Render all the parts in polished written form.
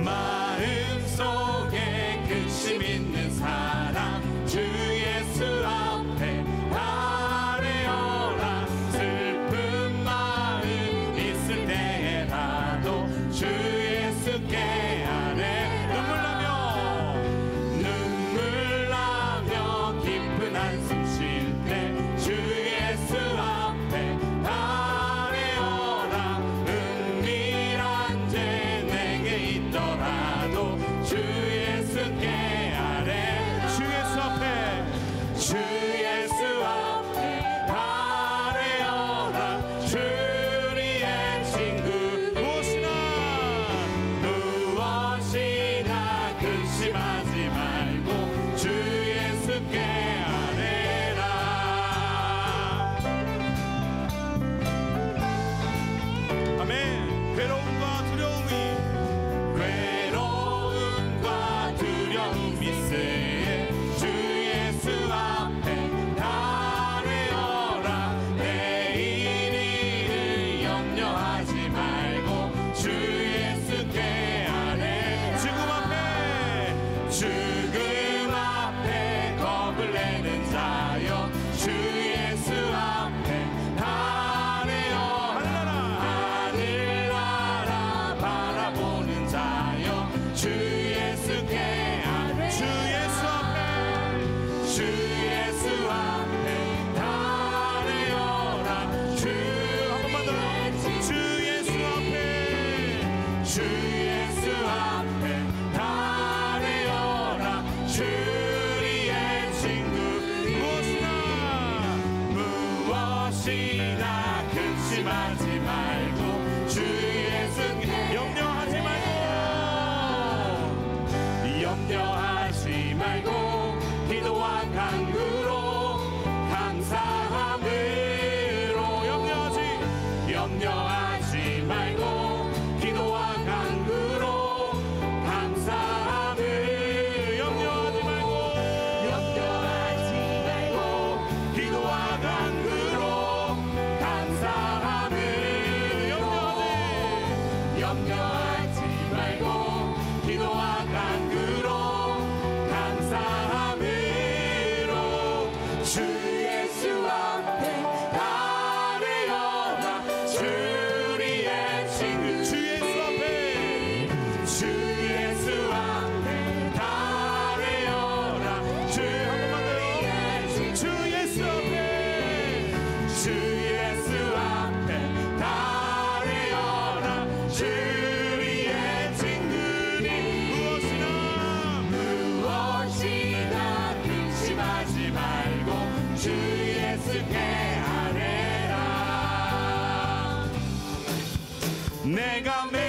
마음속에 근심 있는 사람 주 예수 앞에 아뢰어라. 슬픈 마음 있을 때라도 주 예수께 아뢰라. 눈물 나며 깊은 한숨 쉴 때 주 예수 앞에 아뢰어라. 은밀한 죄 내게 있더라도 주 예수께 아뢰라. 주 예수 앞에 주 예수 앞에 아뢰어라. 주리의 친구 무엇이나 근심하지 말고 주 예수께 아뢰라. 아멘. 괴로움과 두려움이 있으에 주 예수 앞에 아뢰어라. 내일 일을 염려하지 말고 주 예수께 아뢰라. 죽음 앞에 겁을 내는 자여 주 예수 앞에 아뢰어라. 하늘나라 바라보는 자여 주 예수께 아뢰라. 주 예수 앞에 아뢰어라. 주 예수 앞에 아뢰어라. 주리의 친구 무엇이나 근심하지 말고 주 예수께 염려하지 말고 기도와 간구로 감사함으로 염려하지 말고 기도와 간구로 감사함을 염려하지 말고 기도와 간구로 감사함을 염려하지 말고 기도와 간구로 감사함으로 주 예수 앞에 아뢰어라. 주리의 친구 주 예수 앞에 아뢰어라. 주 예수 앞에 아뢰어라. 주리의 친구니 무엇이나 근심하지 말고 주 예수께 아뢰라. 내가 매일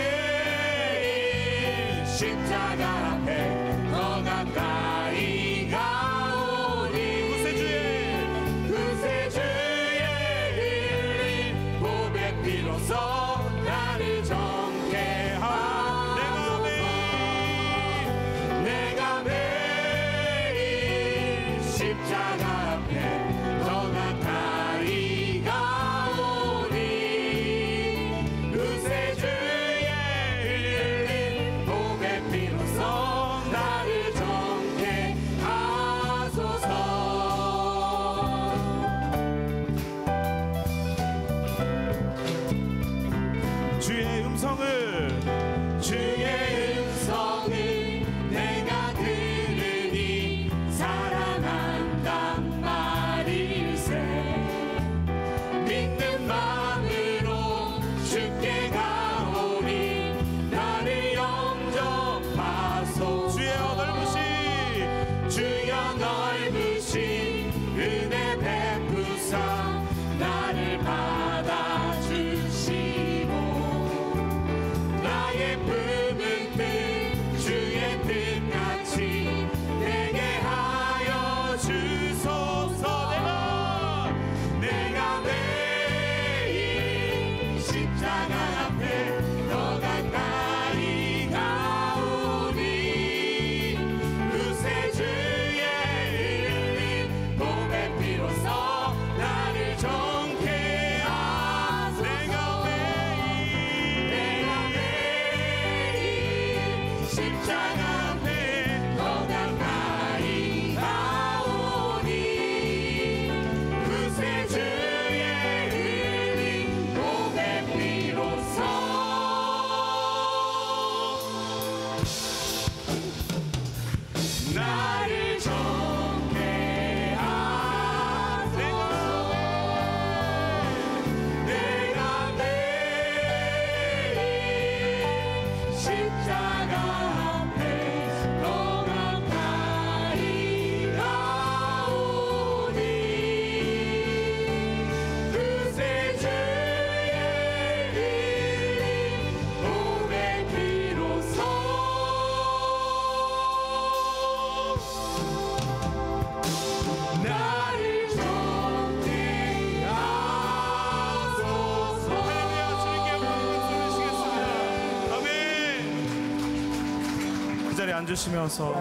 십자가 앞에 더 가까이 가오니 구세주의 흘린 보배 피로써 나를 정케 하소서. 내가 매일 십자가 앞에 더 가까이 가오니 구세주의 흘린 보배 피로써 나를 정케 하소서. 앉으시면서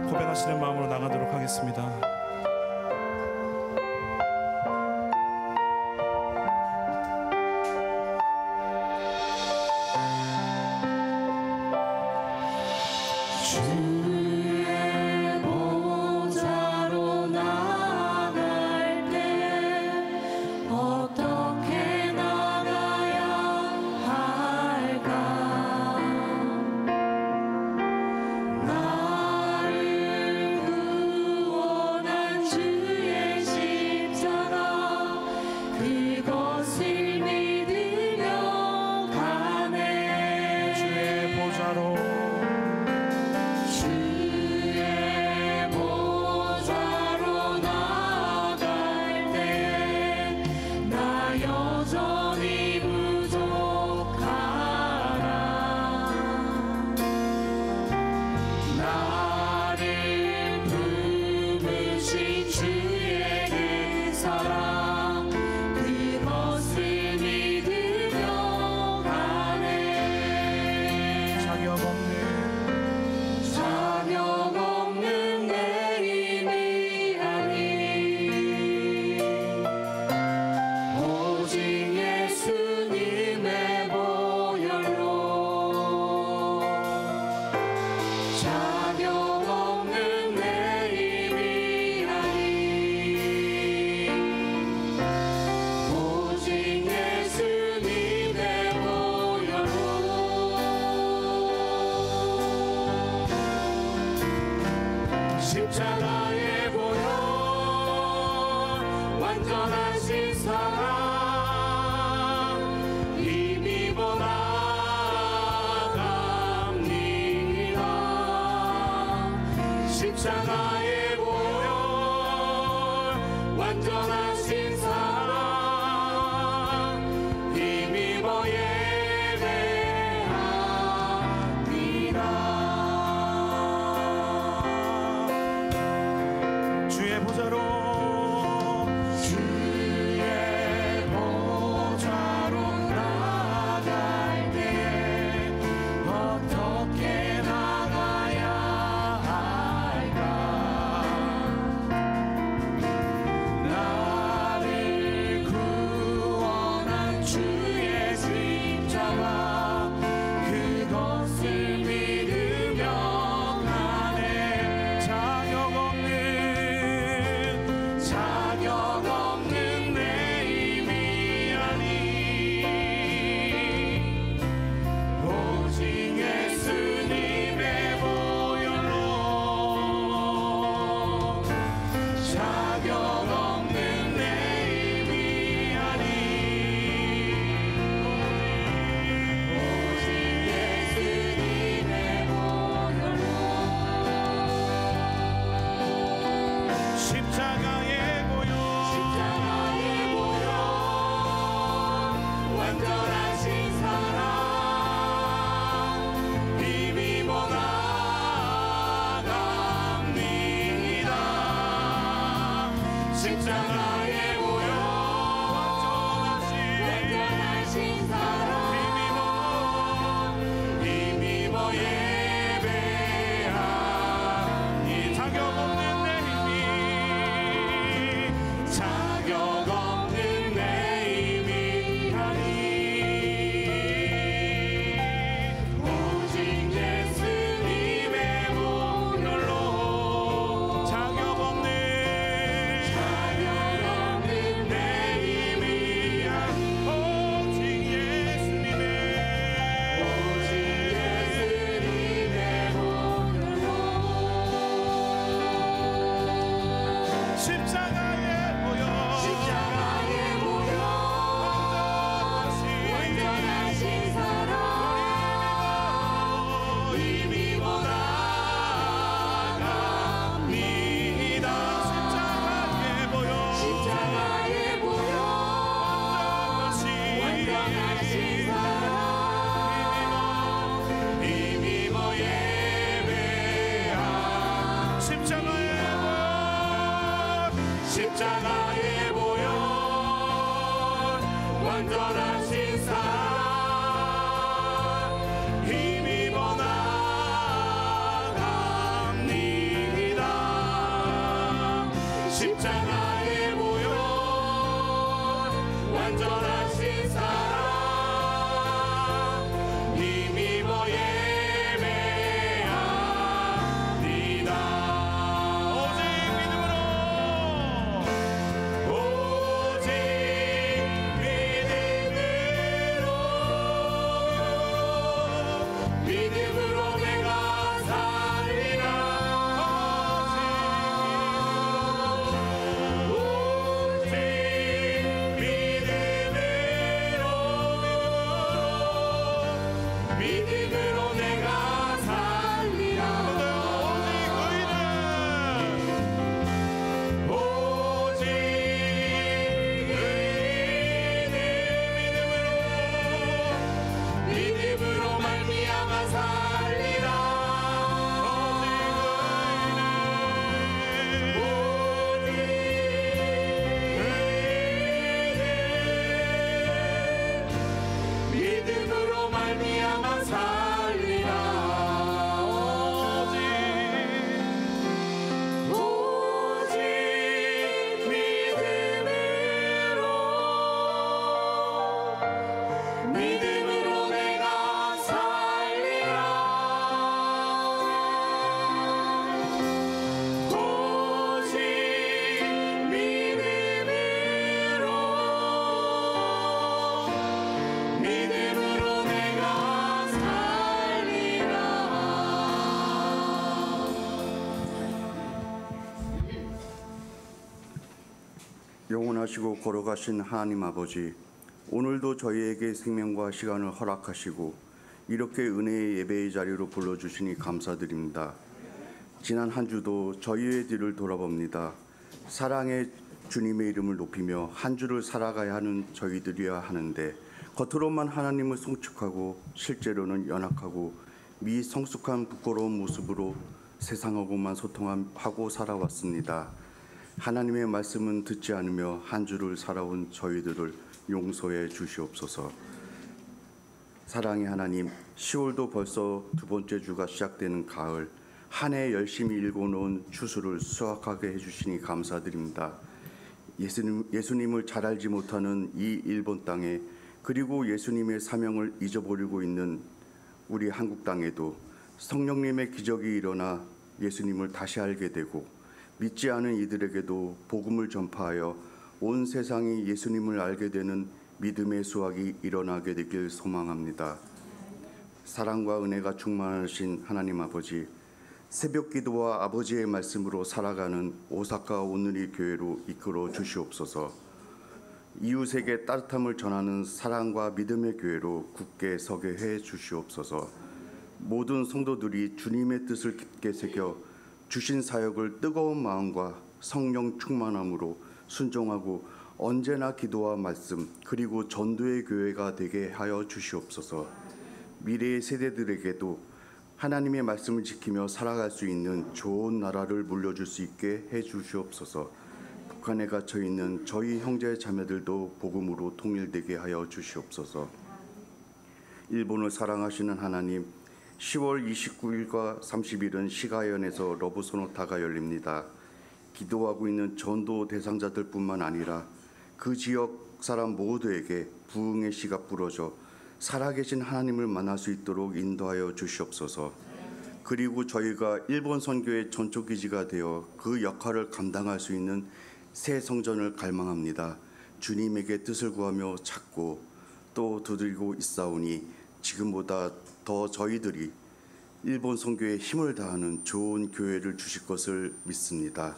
고백하시는 마음으로 나가도록 하겠습니다. 주의 보좌로 나갈 때 어떻게 나가야 할까? 십자가의 보혈 완전하신 사랑 힘입어 나갑니다. 십자가의 보혈 완전하신 사랑 힘입어 나를 완전하신 사랑 힘입어 나갑니다. 십자가에 모여 완전하신 사랑 힘입어 예배합니다. 오직 믿음으로 믿음으로 내가 살리라. 오직 믿음으로 내가 살리라. 오직 믿음으로 말미암아 살리라. 믿음으로 말미암아 살리라. 오직 믿음으로 내가 살리라. 오직 믿음으로 내가 살리라. 영원하시고 걸어가신 하나님 아버지, 오늘도 저희에게 생명과 시간을 허락하시고 이렇게 은혜의 예배의 자리로 불러주시니 감사드립니다. 지난 한 주도 저희의 뒤를 돌아봅니다. 사랑의 주님의 이름을 높이며 한 주를 살아가야 하는 저희들이어야 하는데 겉으로만 하나님을 송축하고 실제로는 연약하고 미성숙한 부끄러운 모습으로 세상하고만 소통하고 살아왔습니다. 하나님의 말씀은 듣지 않으며 한 주를 살아온 저희들을 용서해 주시옵소서. 사랑의 하나님, 10월도 벌써 두 번째 주가 시작되는 가을, 한 해 열심히 읽어놓은 추수를 수확하게 해주시니 감사드립니다. 예수님을 잘 알지 못하는 이 일본 땅에, 그리고 예수님의 사명을 잊어버리고 있는 우리 한국 땅에도 성령님의 기적이 일어나 예수님을 다시 알게 되고 믿지 않은 이들에게도 복음을 전파하여 온 세상이 예수님을 알게 되는 믿음의 수확이 일어나게 되길 소망합니다. 사랑과 은혜가 충만하신 하나님 아버지, 새벽 기도와 아버지의 말씀으로 살아가는 오사카 오누리 교회로 이끌어 주시옵소서. 이웃에게 따뜻함을 전하는 사랑과 믿음의 교회로 굳게 서게 해 주시옵소서. 모든 성도들이 주님의 뜻을 깊게 새겨 주신 사역을 뜨거운 마음과 성령 충만함으로 순종하고 언제나 기도와 말씀 그리고 전도의 교회가 되게 하여 주시옵소서. 미래의 세대들에게도 하나님의 말씀을 지키며 살아갈 수 있는 좋은 나라를 물려줄 수 있게 해 주시옵소서. 북한에 갇혀 있는 저희 형제 자매들도 복음으로 통일되게 하여 주시옵소서. 일본을 사랑하시는 하나님, 10월 29일과 30일은 시가연에서 러브 소노타가 열립니다. 기도하고 있는 전도 대상자들뿐만 아니라 그 지역 사람 모두에게 부흥의 씨가 뿌려져 살아계신 하나님을 만날 수 있도록 인도하여 주시옵소서. 그리고 저희가 일본 선교의 전초기지가 되어 그 역할을 감당할 수 있는 새 성전을 갈망합니다. 주님에게 뜻을 구하며 찾고 또 두드리고 있사오니 지금보다 더 저희들이 일본 선교에 힘을 다하는 좋은 교회를 주실 것을 믿습니다.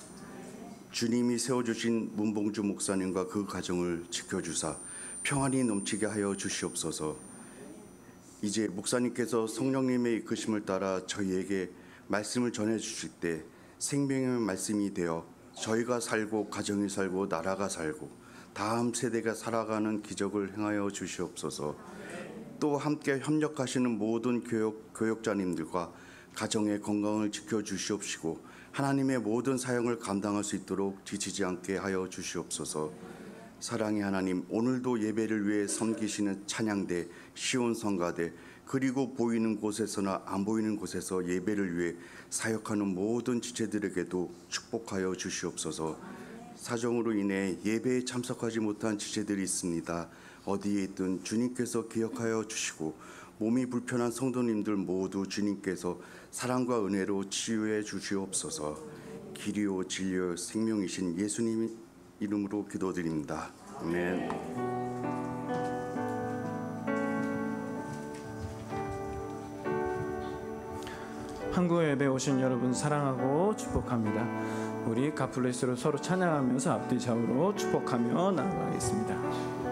주님이 세워주신 문봉주 목사님과 그 가정을 지켜주사 평안이 넘치게 하여 주시옵소서. 이제 목사님께서 성령님의 이끄심을 따라 저희에게 말씀을 전해주실 때 생명의 말씀이 되어 저희가 살고 가정이 살고 나라가 살고 다음 세대가 살아가는 기적을 행하여 주시옵소서. 또 함께 협력하시는 모든 교역자님들과 가정의 건강을 지켜주시옵시고 하나님의 모든 사역을 감당할 수 있도록 지치지 않게 하여 주시옵소서. 사랑의 하나님, 오늘도 예배를 위해 섬기시는 찬양대, 시온성가대, 그리고 보이는 곳에서나 안 보이는 곳에서 예배를 위해 사역하는 모든 지체들에게도 축복하여 주시옵소서. 사정으로 인해 예배에 참석하지 못한 지체들이 있습니다. 어디에 있든 주님께서 기억하여 주시고 몸이 불편한 성도님들 모두 주님께서 사랑과 은혜로 치유해 주시옵소서. 길이요 진리요 생명이신 예수님 이름으로 기도드립니다. 아멘. 한국 예배 오신 여러분 사랑하고 축복합니다. 우리 가플레스로 서로 찬양하면서 앞뒤 좌우로 축복하며 나아가겠습니다.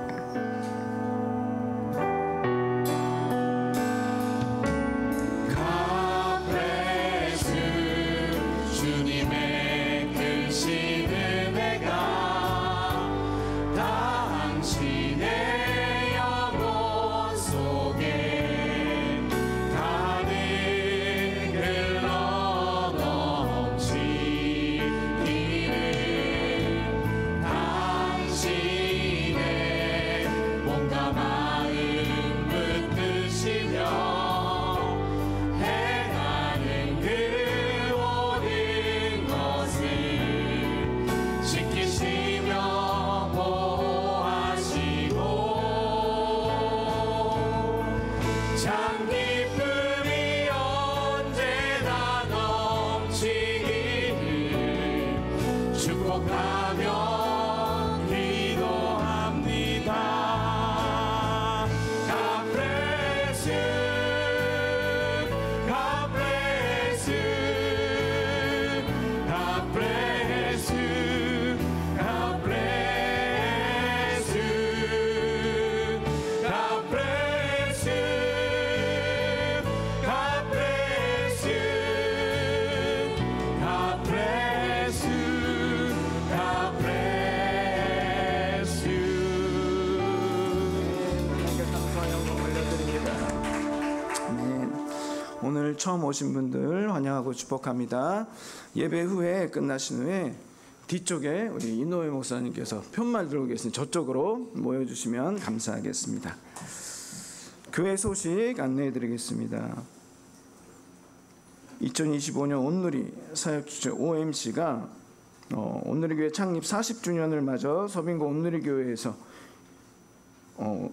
오늘 처음 오신 분들 환영하고 축복합니다. 예배 후에 끝나신 후에 뒤쪽에 우리 이노회 목사님께서 편말 들고 계신 저쪽으로 모여주시면 감사하겠습니다. 교회 소식 안내해 드리겠습니다. 2025년 온누리 사역주체 OMC가 온누리교회 창립 40주년을 맞아 서빙고 온누리교회에서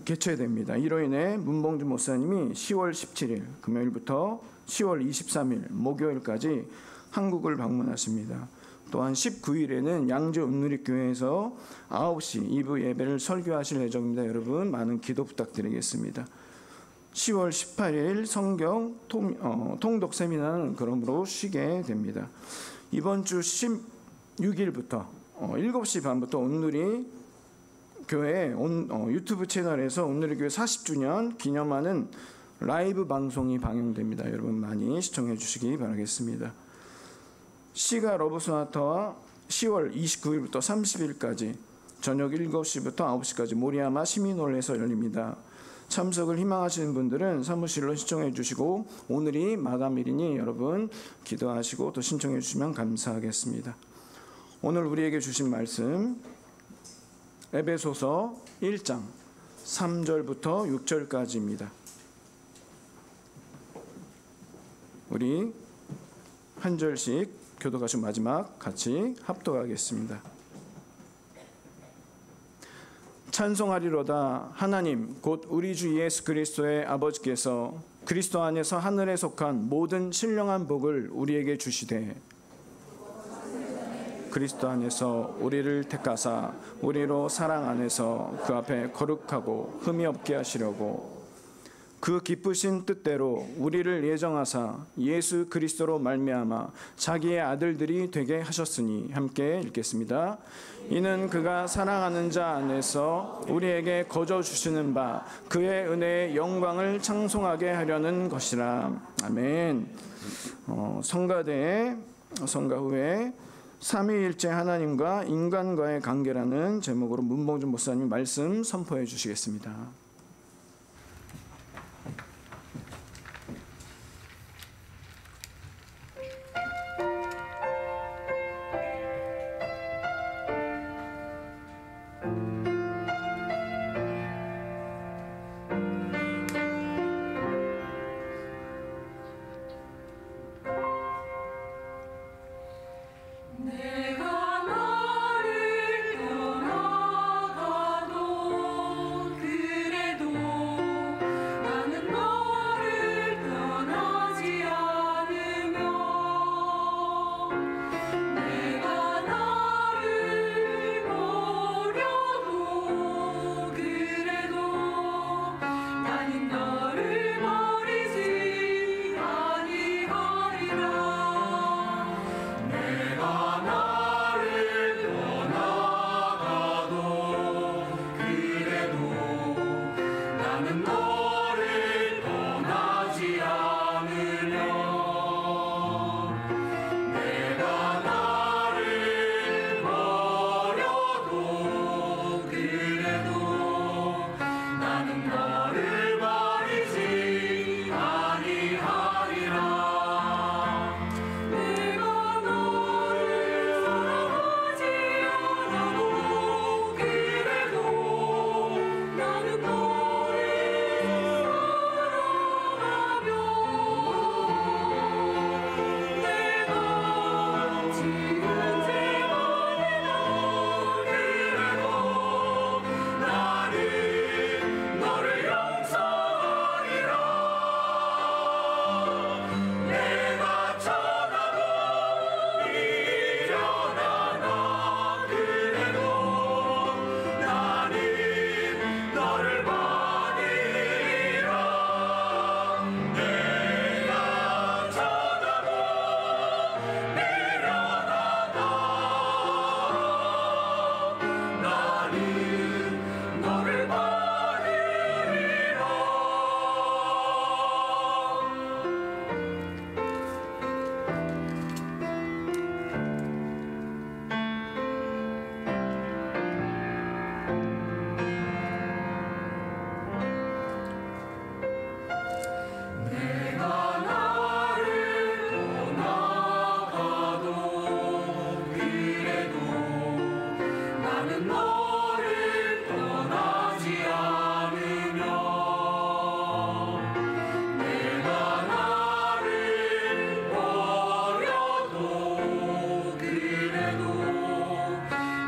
개최됩니다. 이로 인해 문봉주 목사님이 10월 17일 금요일부터 10월 23일 목요일까지 한국을 방문하십니다. 또한 19일에는 양주 온누리교회에서 9시 2부 예배를 설교하실 예정입니다. 여러분 많은 기도 부탁드리겠습니다. 10월 18일 성경 통독 세미나는 그러므로 쉬게 됩니다. 이번 주 16일부터 7시 반부터 온누리 교회 유튜브 채널에서 온누리교회 40주년 기념하는 라이브 방송이 방영됩니다. 여러분 많이 시청해 주시기 바라겠습니다. 시가 러브 소나타와 10월 29일부터 30일까지 저녁 7시부터 9시까지 모리야마 시민홀에서 열립니다. 참석을 희망하시는 분들은 사무실로 신청해 주시고 오늘이 마감일이니 여러분 기도하시고 또 신청해 주시면 감사하겠습니다. 오늘 우리에게 주신 말씀 에베소서 1장 3절부터 6절까지입니다. 우리 한 절씩 교독하신 마지막 같이 합독하겠습니다. 찬송하리로다. 하나님 곧 우리 주 예수 그리스도의 아버지께서 그리스도 안에서 하늘에 속한 모든 신령한 복을 우리에게 주시되 그리스도 안에서 우리를 택하사 우리로 사랑 안에서 그 앞에 거룩하고 흠이 없게 하시려고 그 기쁘신 뜻대로 우리를 예정하사 예수 그리스도로 말미암아 자기의 아들들이 되게 하셨으니 함께 읽겠습니다. 이는 그가 사랑하는 자 안에서 우리에게 거저 주시는 바 그의 은혜의 영광을 찬송하게 하려는 것이라. 아멘. 성가대의 성가 후에 삼위일체 하나님과 인간과의 관계라는 제목으로 문봉준 목사님 말씀 선포해 주시겠습니다. 나는 너를 떠나지 않으며 내가 나를 버려도 그래도 나는 너를 버리지 아니하리라. 내가 너를 사랑하지 않아도 그래도 나는 너를 사랑하며 내가 지은 죄만이라 그래도 나는 너를 용서하리라. 내가 쳐다보 미련하나 그래도 나는 너를 받으리라. 내가 쳐다보 미련하나 나는 너를 받으리라. 내가 나를 떠나가도 그래도 나는 너를 떠나지 않으며 내가 나를 버려도 그래도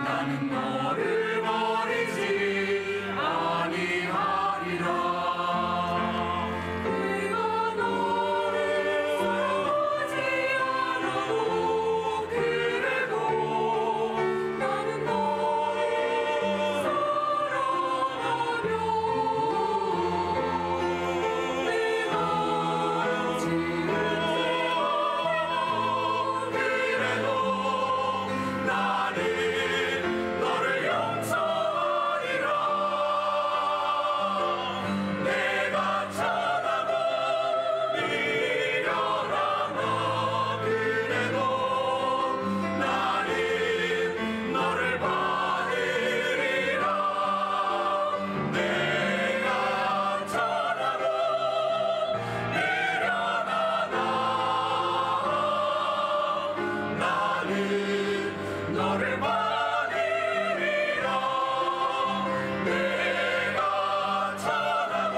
나는 너를 버리지 아니하리라. 내가 너를 사랑하지 않아도 그래도 나는 너를 사랑하며 내가 지은 죄만이라 그래도 나는 너를 용서하리라. 내가 쳐다보 미련하나 그래도 나는 너를 받으리라. 내가 쳐다보 미련하나 나는 너를 받으리라. 내가 쳐다보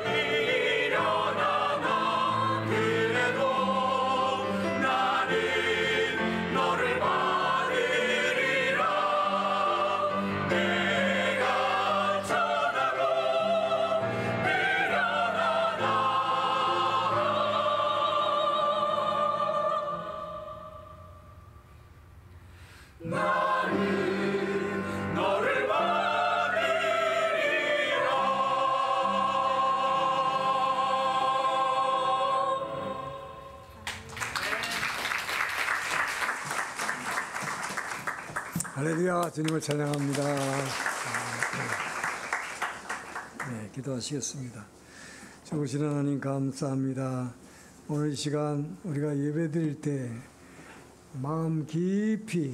미련하나 그래도 나는 너를 받으리라. 내가 쳐다보 미련하나 나는 너를 받으리라. 할렐루야, 주님을 찬양합니다. 네, 기도하시겠습니다. 좋으신 하나님 감사합니다. 오늘 이 시간 우리가 예배드릴 때 마음 깊이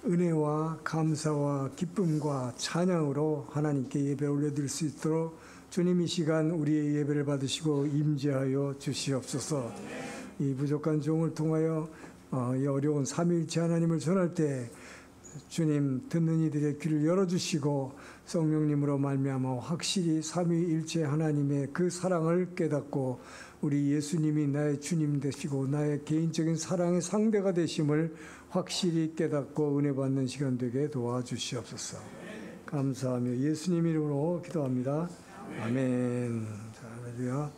은혜와 감사와 기쁨과 찬양으로 하나님께 예배 올려드릴 수 있도록 주님 이 시간 우리의 예배를 받으시고 임재하여 주시옵소서. 이 부족한 종을 통하여 이 어려운 삼위일체 하나님을 전할 때 주님 듣는 이들의 귀를 열어주시고 성령님으로 말미암아 확실히 삼위일체 하나님의 그 사랑을 깨닫고 우리 예수님이 나의 주님 되시고 나의 개인적인 사랑의 상대가 되심을 확실히 깨닫고 은혜 받는 시간 되게 도와주시옵소서. 감사하며 예수님 이름으로 기도합니다. 아멘. 자, 할렐루야.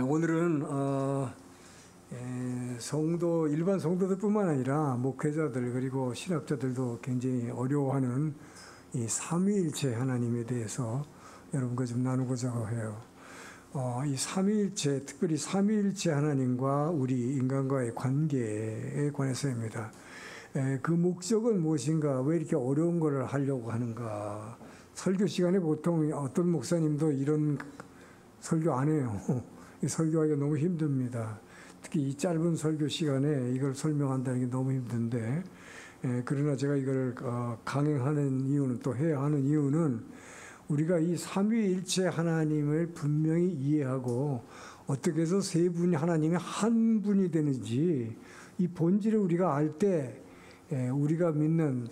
오늘은 성도 일반 성도들뿐만 아니라 목회자들 그리고 신학자들도 굉장히 어려워하는 이 삼위일체 하나님에 대해서 여러분과 좀 나누고자 해요. 이 삼위일체, 특별히 삼위일체 하나님과 우리 인간과의 관계에 관해서입니다. 그 목적은 무엇인가? 왜 이렇게 어려운 것을 하려고 하는가? 설교 시간에 보통 어떤 목사님도 이런 설교 안 해요. 이 설교하기가 너무 힘듭니다. 특히 이 짧은 설교 시간에 이걸 설명한다는 게 너무 힘든데, 그러나 제가 이걸 강행하는 이유는, 또 해야 하는 이유는, 우리가 이 삼위일체 하나님을 분명히 이해하고 어떻게 해서 세 분이 하나님이 한 분이 되는지 이 본질을 우리가 알 때, 우리가 믿는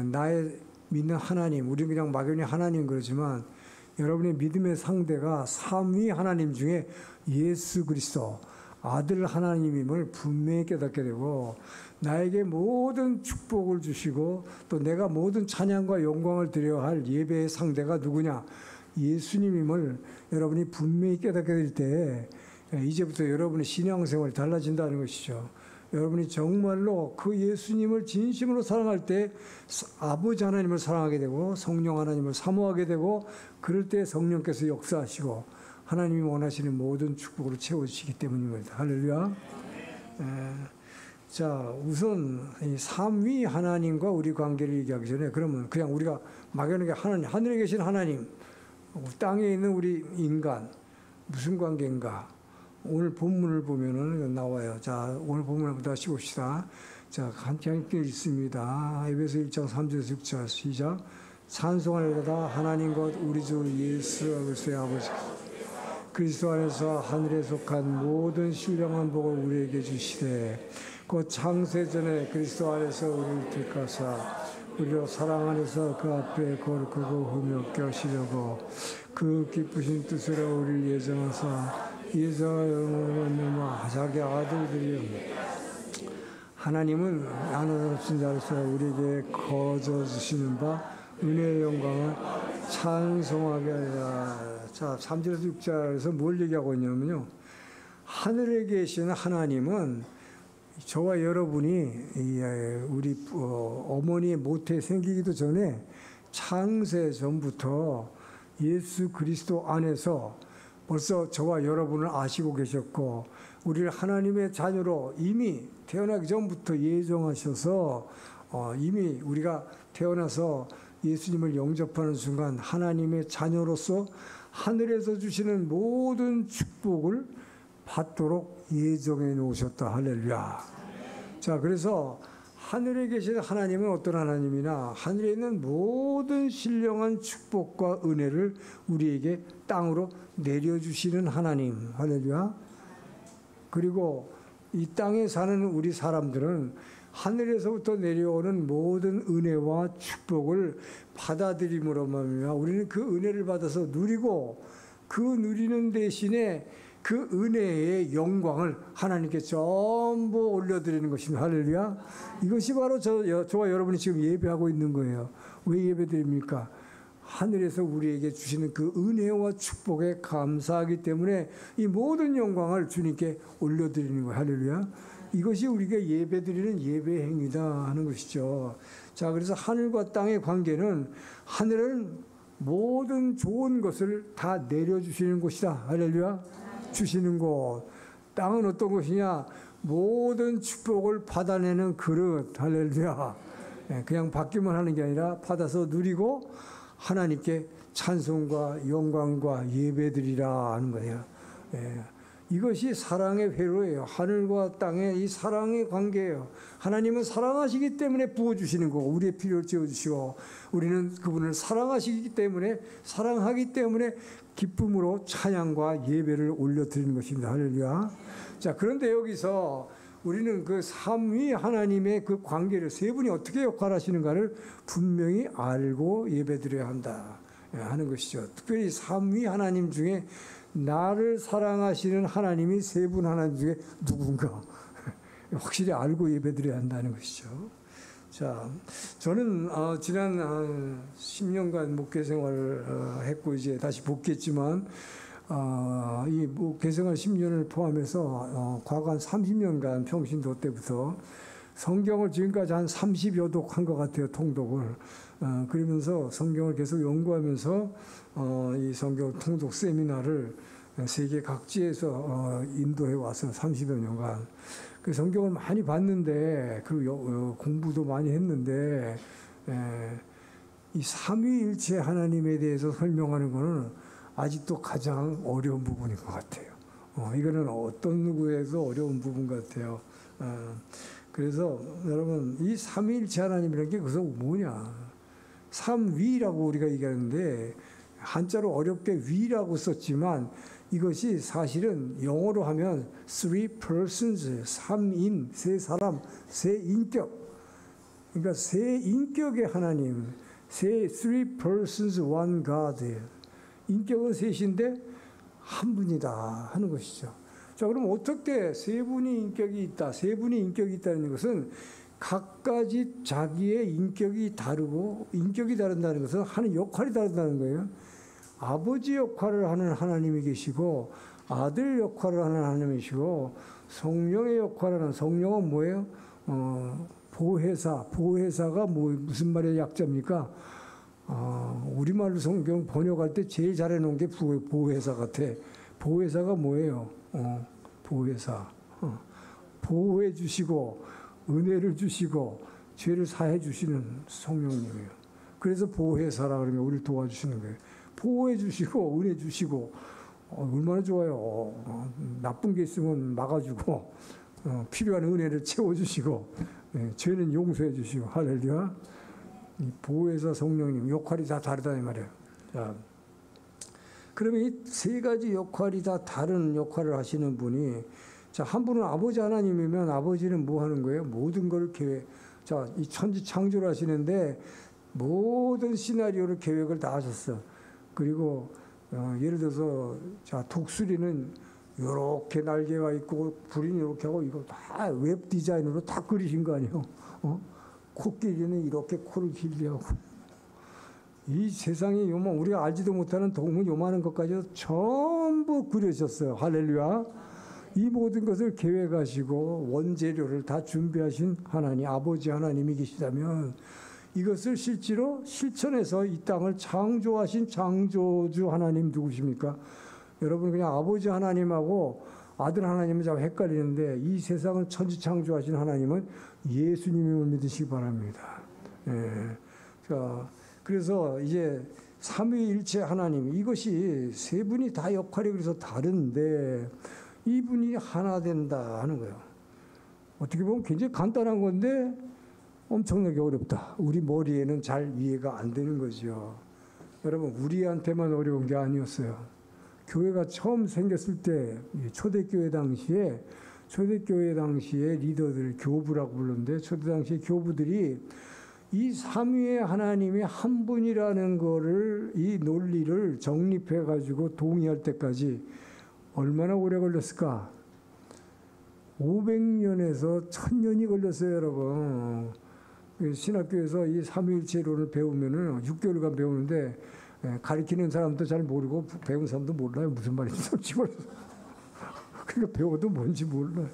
나의 믿는 하나님, 우리는 그냥 막연히 하나님 그러지만 여러분의 믿음의 상대가 삼위 하나님 중에 예수 그리스도 아들 하나님임을 분명히 깨닫게 되고, 나에게 모든 축복을 주시고 또 내가 모든 찬양과 영광을 드려야 할 예배의 상대가 누구냐? 예수님임을 여러분이 분명히 깨닫게 될 때, 이제부터 여러분의 신앙생활이 달라진다는 것이죠. 여러분이 정말로 그 예수님을 진심으로 사랑할 때 아버지 하나님을 사랑하게 되고 성령 하나님을 사모하게 되고, 그럴 때 성령께서 역사하시고 하나님이 원하시는 모든 축복으로 채워주시기 때문입니다. 할렐루야. 자, 우선 이 삼위 하나님과 우리 관계를 얘기하기 전에, 그러면 그냥 우리가 막연하게 하나님, 하늘에 계신 하나님, 땅에 있는 우리 인간 무슨 관계인가? 오늘 본문을 보면은 나와요. 자, 오늘 본문을 다시 봅시다. 자, 함께 읽습니다. 에베소 1장 3절에서 6절 시작. 찬송하리로다 하나님 곧 우리 주 예수 그리스도의 아버지 그리스도 안에서 하늘에 속한 모든 신령한 복을 우리에게 주시되, 곧 창세전에 그리스도 안에서 우리를 택하사 우리로 사랑 안에서 그 앞에 거룩하고 흠없게 하시려고 그 기쁘신 뜻으로 우리를 예정하사 예정하 영원히 자기 아들들이요. 하나님은 하나님없인 자로서 우리에게 거저 주시는 바 은혜의 영광을 찬송하게 하리라. 자, 3절에서 6절에서 뭘 얘기하고 있냐면요, 하늘에 계신 하나님은 저와 여러분이 우리 어머니의 모태 생기기도 전에 창세 전부터 예수 그리스도 안에서 벌써 저와 여러분을 아시고 계셨고, 우리를 하나님의 자녀로 이미 태어나기 전부터 예정하셔서 이미 우리가 태어나서 예수님을 영접하는 순간 하나님의 자녀로서 하늘에서 주시는 모든 축복을 받도록 예정해 놓으셨다. 할렐루야. 자, 그래서 하늘에 계신 하나님은 어떤 하나님이나 하늘에 있는 모든 신령한 축복과 은혜를 우리에게 땅으로 내려주시는 하나님. 할렐루야. 그리고 이 땅에 사는 우리 사람들은 하늘에서부터 내려오는 모든 은혜와 축복을 받아들임으로 말미암아 우리는 그 은혜를 받아서 누리고, 그 누리는 대신에 그 은혜의 영광을 하나님께 전부 올려드리는 것입니다. 할렐루야. 이것이 바로 저와 여러분이 지금 예배하고 있는 거예요. 왜 예배드립니까? 하늘에서 우리에게 주시는 그 은혜와 축복에 감사하기 때문에 이 모든 영광을 주님께 올려드리는 거예요. 할렐루야. 이것이 우리가 예배드리는 예배 행위다 하는 것이죠. 자, 그래서 하늘과 땅의 관계는, 하늘은 모든 좋은 것을 다 내려주시는 곳이다. 할렐루야. 주시는 곳. 땅은 어떤 곳이냐? 모든 축복을 받아내는 그릇. 할렐루야. 그냥 받기만 하는 게 아니라 받아서 누리고 하나님께 찬송과 영광과 예배드리라 하는 거예요. 이것이 사랑의 회로예요. 하늘과 땅의 이 사랑의 관계예요. 하나님은 사랑하시기 때문에 부어주시는 거고, 우리의 필요를 채워주시고, 우리는 그분을 사랑하시기 때문에, 사랑하기 때문에 기쁨으로 찬양과 예배를 올려드리는 것입니다. 할렐루야. 자, 그런데 여기서 우리는 그 삼위 하나님의 그 관계를, 세 분이 어떻게 역할하시는가를 분명히 알고 예배드려야 한다 하는 것이죠. 특별히 삼위 하나님 중에 나를 사랑하시는 하나님이 세 분 하나님 중에 누군가 확실히 알고 예배드려야 한다는 것이죠. 자, 저는 지난 10년간 목회 생활을 했고 이제 다시 복귀했지만, 이 목회 생활 10년을 포함해서 과거 한 30년간 평신도 때부터 성경을 지금까지 한 30여 독 한 것 같아요. 통독을. 그러면서 성경을 계속 연구하면서 이 성경 통독 세미나를 세계 각지에서 인도해 와서 30여 년간 그 성경을 많이 봤는데, 그 공부도 많이 했는데, 이 삼위일체 하나님에 대해서 설명하는 것은 아직도 가장 어려운 부분인 것 같아요. 이거는 어떤 누구에서 어려운 부분 같아요. 그래서 여러분 이 삼위일체 하나님이라는 게 그래서 뭐냐? 삼위라고 우리가 얘기하는데 한자로 어렵게 위라고 썼지만 이것이 사실은 영어로 하면 three persons, 3인, 세 사람, 세 인격. 그러니까 세 인격의 하나님, three persons, one God. 인격은 셋인데 한 분이다 하는 것이죠. 자, 그럼 어떻게 세 분이 인격이 있다, 세 분이 인격이 있다는 것은 각가지 자기의 인격이 다르고 인격이 다른다는 것은 하는 역할이 다르다는 거예요. 아버지 역할을 하는 하나님이 계시고 아들 역할을 하는 하나님이시고 성령의 역할을 하는 성령은 뭐예요? 보혜사가 무슨 말의 약자입니까? 우리말로 성경 번역할 때 제일 잘해놓은 게 보혜사 같아. 보혜사가 뭐예요? 보혜사. 보호해 주시고 은혜를 주시고 죄를 사해 주시는 성령님이에요. 그래서 보혜사라 그러면 우리를 도와주시는 거예요. 보호해 주시고 은혜 주시고 얼마나 좋아요. 나쁜 게 있으면 막아주고 필요한 은혜를 채워주시고 죄는 용서해 주시고 할렐루야. 이 보혜사 성령님 역할이 다 다르다 이 말이에요. 자, 그러면 이 세 가지 역할이 다 다른 역할을 하시는 분이 자, 한 분은 아버지 하나님이면 아버지는 뭐 하는 거예요? 모든 걸 계획. 자, 이 천지 창조를 하시는데 모든 시나리오를 계획을 다 하셨어. 그리고 예를 들어서 자, 독수리는 이렇게 날개가 있고 불이 이렇게 하고 이거 다 웹 디자인으로 다 그리신 거 아니에요? 코끼리는 이렇게 코를 길게 하고 이 세상에 요만 우리가 알지도 못하는 동물 요만한 것까지도 전부 그려졌어요. 할렐루야. 이 모든 것을 계획하시고 원재료를 다 준비하신 하나님, 아버지 하나님이 계시다면 이것을 실제로 실천해서 이 땅을 창조하신 창조주 하나님 누구십니까? 여러분 그냥 아버지 하나님하고 아들 하나님은 참 헷갈리는데 이 세상을 천지 창조하신 하나님은 예수님을 믿으시기 바랍니다. 예. 자, 그래서 이제 삼위일체 하나님 이것이 세 분이 다 역할이 그래서 다른데 이분이 하나 된다 하는 거예요. 어떻게 보면 굉장히 간단한 건데 엄청나게 어렵다. 우리 머리에는 잘 이해가 안 되는 거죠. 여러분 우리한테만 어려운 게 아니었어요. 교회가 처음 생겼을 때 초대교회 당시에 리더들 교부라고 불렀는데 초대 당시 교부들이 이 삼위의 하나님이 한 분이라는 거를 이 논리를 정립해 가지고 동의할 때까지 얼마나 오래 걸렸을까? 500년에서 1000년이 걸렸어요, 여러분. 신학교에서 이 삼위일체론을 배우면은 6개월간 배우는데 가르치는 사람도 잘 모르고 배운 사람도 몰라요. 무슨 말인지 솔직히 말해서. 그러니까 배워도 뭔지 몰라요.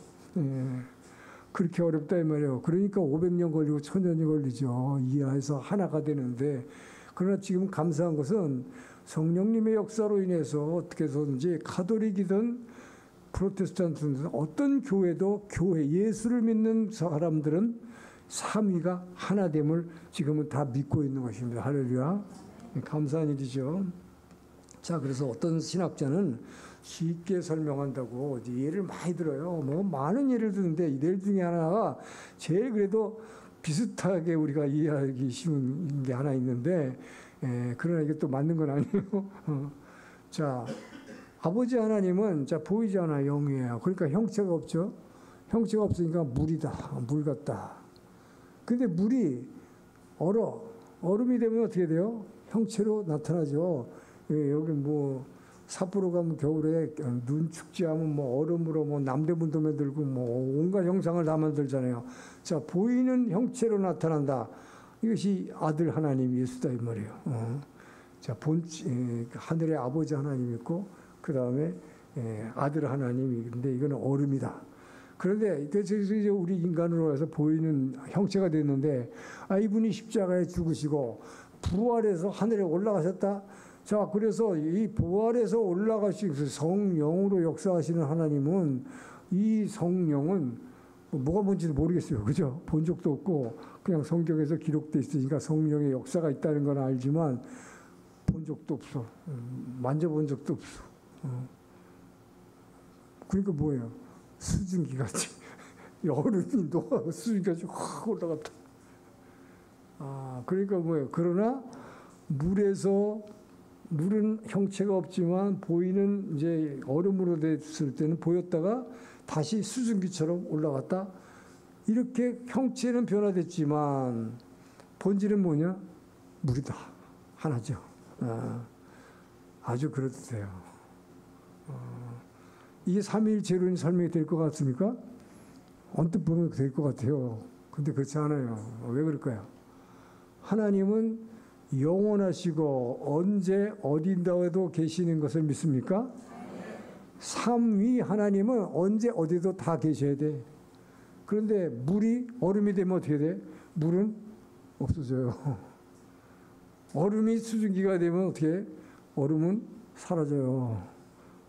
그렇게 어렵다 이 말이에요. 그러니까 500년 걸리고 1000년이 걸리죠. 이해해서 하나가 되는데 그러나 지금 감사한 것은 성령님의 역사로 인해서 어떻게 해서든지 카톨릭이든 프로테스탄트든 어떤 교회도 예수를 믿는 사람들은 삼위가 하나됨을 지금은 다 믿고 있는 것입니다. 할렐루야. 감사한 일이죠. 자, 그래서 어떤 신학자는 쉽게 설명한다고 예를 많이 들어요. 뭐 많은 예를 드는데 예를 중에 하나가 제일 그래도 비슷하게 우리가 이해하기 쉬운 게 하나 있는데 그러나 이게 또 맞는 건 아니에요. 자, 아버지 하나님은 자 보이지 않아 영이에요. 그러니까 형체가 없죠. 형체가 없으니까 물이다. 물 같다. 근데 물이 얼음이 되면 어떻게 돼요? 형체로 나타나죠. 여기 뭐 삿포로 가면 겨울에 눈 축제하면 뭐 얼음으로 뭐 남대문도 만들고 뭐 온갖 형상을 다 만들잖아요. 자, 보이는 형체로 나타난다. 이것이 아들 하나님 예수다 이 말이에요. 자, 하늘의 아버지 하나님 있고 그 다음에 아들 하나님이 근데 이거는 얼음이다. 그런데 이제 우리 인간으로 해서 보이는 형체가 됐는데 이분이 십자가에 죽으시고 부활해서 하늘에 올라가셨다. 자, 그래서 이 부활해서 올라가신 성령으로 역사하시는 하나님은 이 성령은 뭐가 뭔지도 모르겠어요. 그죠? 본 적도 없고 그냥 성경에서 기록돼 있으니까 성령의 역사가 있다는 건 알지만 본 적도 없어. 만져본 적도 없어. 그러니까 뭐예요? 수증기 같이 얼음이 녹아 수증기가 확 올라갔다. 그러니까 뭐예요? 그러나 물은 형체가 없지만 보이는 이제 얼음으로 됐을 때는 보였다가 다시 수증기처럼 올라갔다. 이렇게 형체는 변화됐지만 본질은 뭐냐? 물이다. 하나죠. 아주 그렇대요. 이게 삼위일체론이 설명이 될 것 같습니까? 언뜻 보면 될 것 같아요. 근데 그렇지 않아요. 왜 그럴까요? 하나님은 영원하시고 언제 어딘가에도 계시는 것을 믿습니까? 삼위 하나님은 언제 어디도 다 계셔야 돼. 그런데 물이 얼음이 되면 어떻게 돼? 물은 없어져요. 얼음이 수증기가 되면 어떻게 해? 얼음은 사라져요.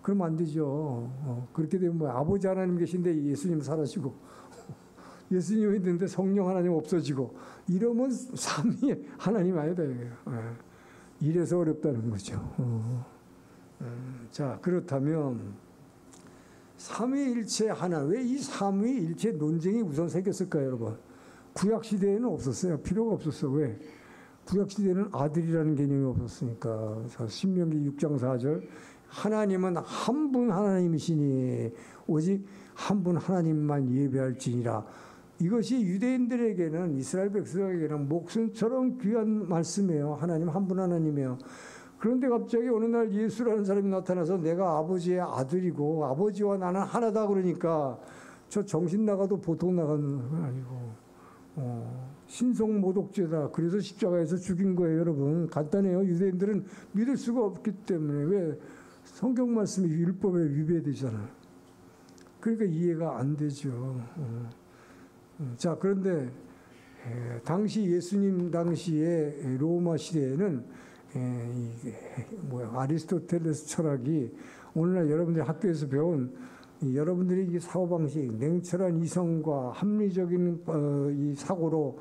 그러면 안 되죠. 그렇게 되면 뭐 아버지 하나님 계신데 예수님 사라지고 예수님이 있는데 성령 하나님 없어지고 이러면 삼위 하나님 아니다 이거예요. 이래서 어렵다는 거죠. 자, 그렇다면 삼위일체 하나, 왜 이 삼위일체 논쟁이 우선 생겼을까요, 여러분? 구약 시대에는 없었어요. 필요가 없었어. 왜? 구약 시대에는 아들이라는 개념이 없었으니까. 자, 신명기 6장 4절. 하나님은 한 분 하나님이시니 오직 한 분 하나님만 예배할지니라. 이것이 유대인들에게는, 이스라엘 백성에게는 목숨처럼 귀한 말씀이에요. 하나님 한 분 하나님이에요. 그런데 갑자기 어느 날 예수라는 사람이 나타나서 내가 아버지의 아들이고 아버지와 나는 하나다 그러니까 저 정신 나가도 보통 나가는 건 아니고 신성모독죄다. 그래서 십자가에서 죽인 거예요, 여러분. 간단해요. 유대인들은 믿을 수가 없기 때문에. 왜? 성경 말씀이 율법에 위배되잖아요. 그러니까 이해가 안 되죠. 자, 그런데 당시 예수님 당시에 로마 시대에는 아리스토텔레스 철학이 오늘날 여러분들이 학교에서 배운 여러분들이 이 사고방식, 냉철한 이성과 합리적인 이 사고로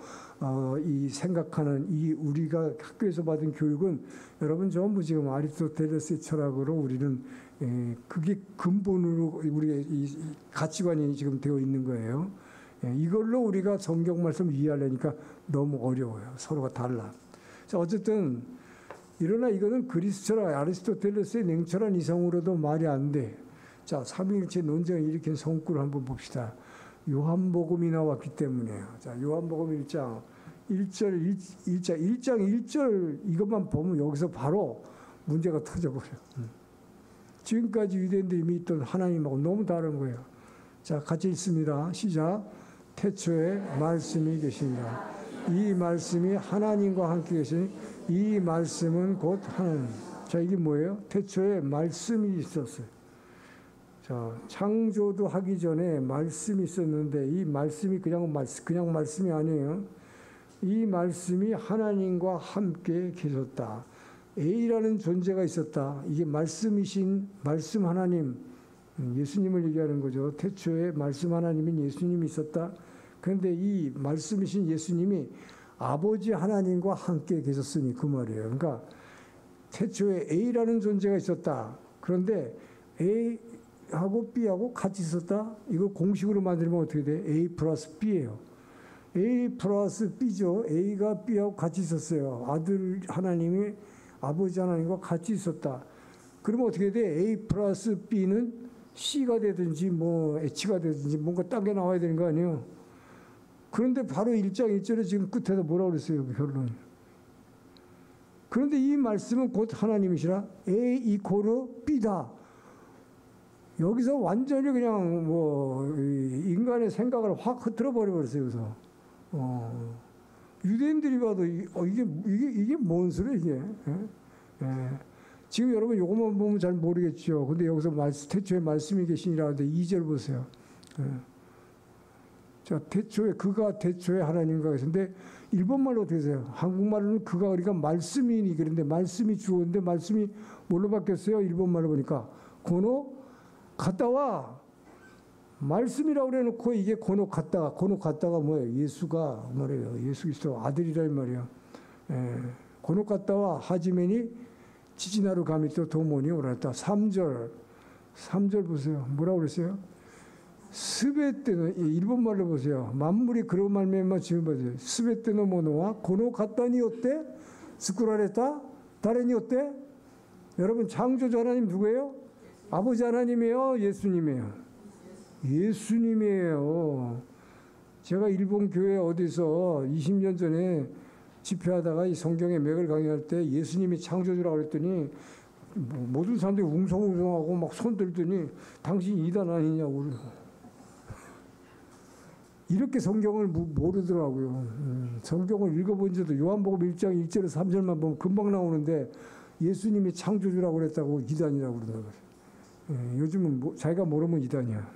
이 생각하는 이 우리가 학교에서 받은 교육은 여러분 전부 지금 아리스토텔레스의 철학으로 우리는 그게 근본으로 우리의 이 가치관이 지금 되어 있는 거예요. 이걸로 우리가 성경 말씀을 이해하려니까 너무 어려워요. 서로가 달라. 자, 어쨌든 그러나 이거는 그리스 철학, 아리스토텔레스의 냉철한 이성으로도 말이 안 돼. 자, 삼위일체 논쟁을 일으킨 성구를 한번 봅시다. 요한복음이 나왔기 때문에요. 자, 요한복음 1장 1절 이것만 보면 여기서 바로 문제가 터져버려요. 지금까지 유대인들이 믿던 하나님하고 너무 다른 거예요. 자, 같이 읽습니다. 시작. 태초에 말씀이 계시니라. 이 말씀이 하나님과 함께 계시니 이 말씀은 곧 하나님. 자, 이게 뭐예요? 태초에 말씀이 있었어요. 자, 창조도 하기 전에 말씀이 있었는데 이 말씀이 그냥 말씀이 아니에요. 이 말씀이 하나님과 함께 계셨다. A라는 존재가 있었다. 이게 말씀이신 말씀 하나님, 예수님을 얘기하는 거죠. 태초에 말씀 하나님인 예수님이 있었다. 그런데 이 말씀이신 예수님이 아버지 하나님과 함께 계셨으니 그 말이에요. 그러니까 태초에 A라는 존재가 있었다. 그런데 A하고 B하고 같이 있었다. 이거 공식으로 만들면 어떻게 돼? A 플러스 B예요. A 플러스 B죠. A가 B하고 같이 있었어요. 아들 하나님이 아버지 하나님과 같이 있었다. 그러면 어떻게 돼? A 플러스 B는 C가 되든지 뭐 H가 되든지 뭔가 딴 게 나와야 되는 거 아니에요? 그런데 바로 1장 1절에 지금 끝에서 뭐라고 그랬어요? 결론. 그런데 이 말씀은 곧 하나님이시라. A 이코르 B다. 여기서 완전히 그냥 뭐 인간의 생각을 확 흐트러 버려버렸어요. 그래서 유대인들이 봐도 이게 뭔 소리야 이게? 지금 여러분 요것만 보면 잘 모르겠죠. 근데 여기서 태초에 말씀이 계시니라 하는데 2절 보세요. 자, 그가 태초에 하나님과 계신데 일본말로 어떻게 되세요? 한국말로는 그가 그러니까 말씀이니 그런데 말씀이 주어인데 말씀이 뭘로 바뀌었어요? 일본말로 보니까 고노 갔다 와 말씀이라고 그래놓고 이게 곤혹 같다가 뭐예요? 예수가 말이에요. 예수 그리스도 아들이란 말이에요. 곤혹 같다와 하지메니 지지나루 가미또 도모니 오라다. 3절 보세요. 뭐라고 그랬어요? 스베테노, 일본말로 보세요. 만물이 그로 말미암아 지은 거죠. 스베테노 모노와 곤혹 같다니 어때? 스쿠라레타 다레니 어때? 여러분 창조주 하나님 누구예요? 아버지 하나님이에요? 예수님이에요? 예수님이에요. 제가 일본 교회 어디서 20년 전에 집회하다가 이 성경의 맥을 강의할 때 예수님이 창조주라고 그랬더니 모든 사람들이 웅성웅성하고 막 손 들더니 당신 이단 아니냐고 이렇게 성경을 모르더라고요. 성경을 읽어본 적도 요한복음 1장 1절에서 3절만 보면 금방 나오는데 예수님이 창조주라고 그랬다고 이단이라고 그러는 거예요. 요즘은 자기가 모르면 이단이야.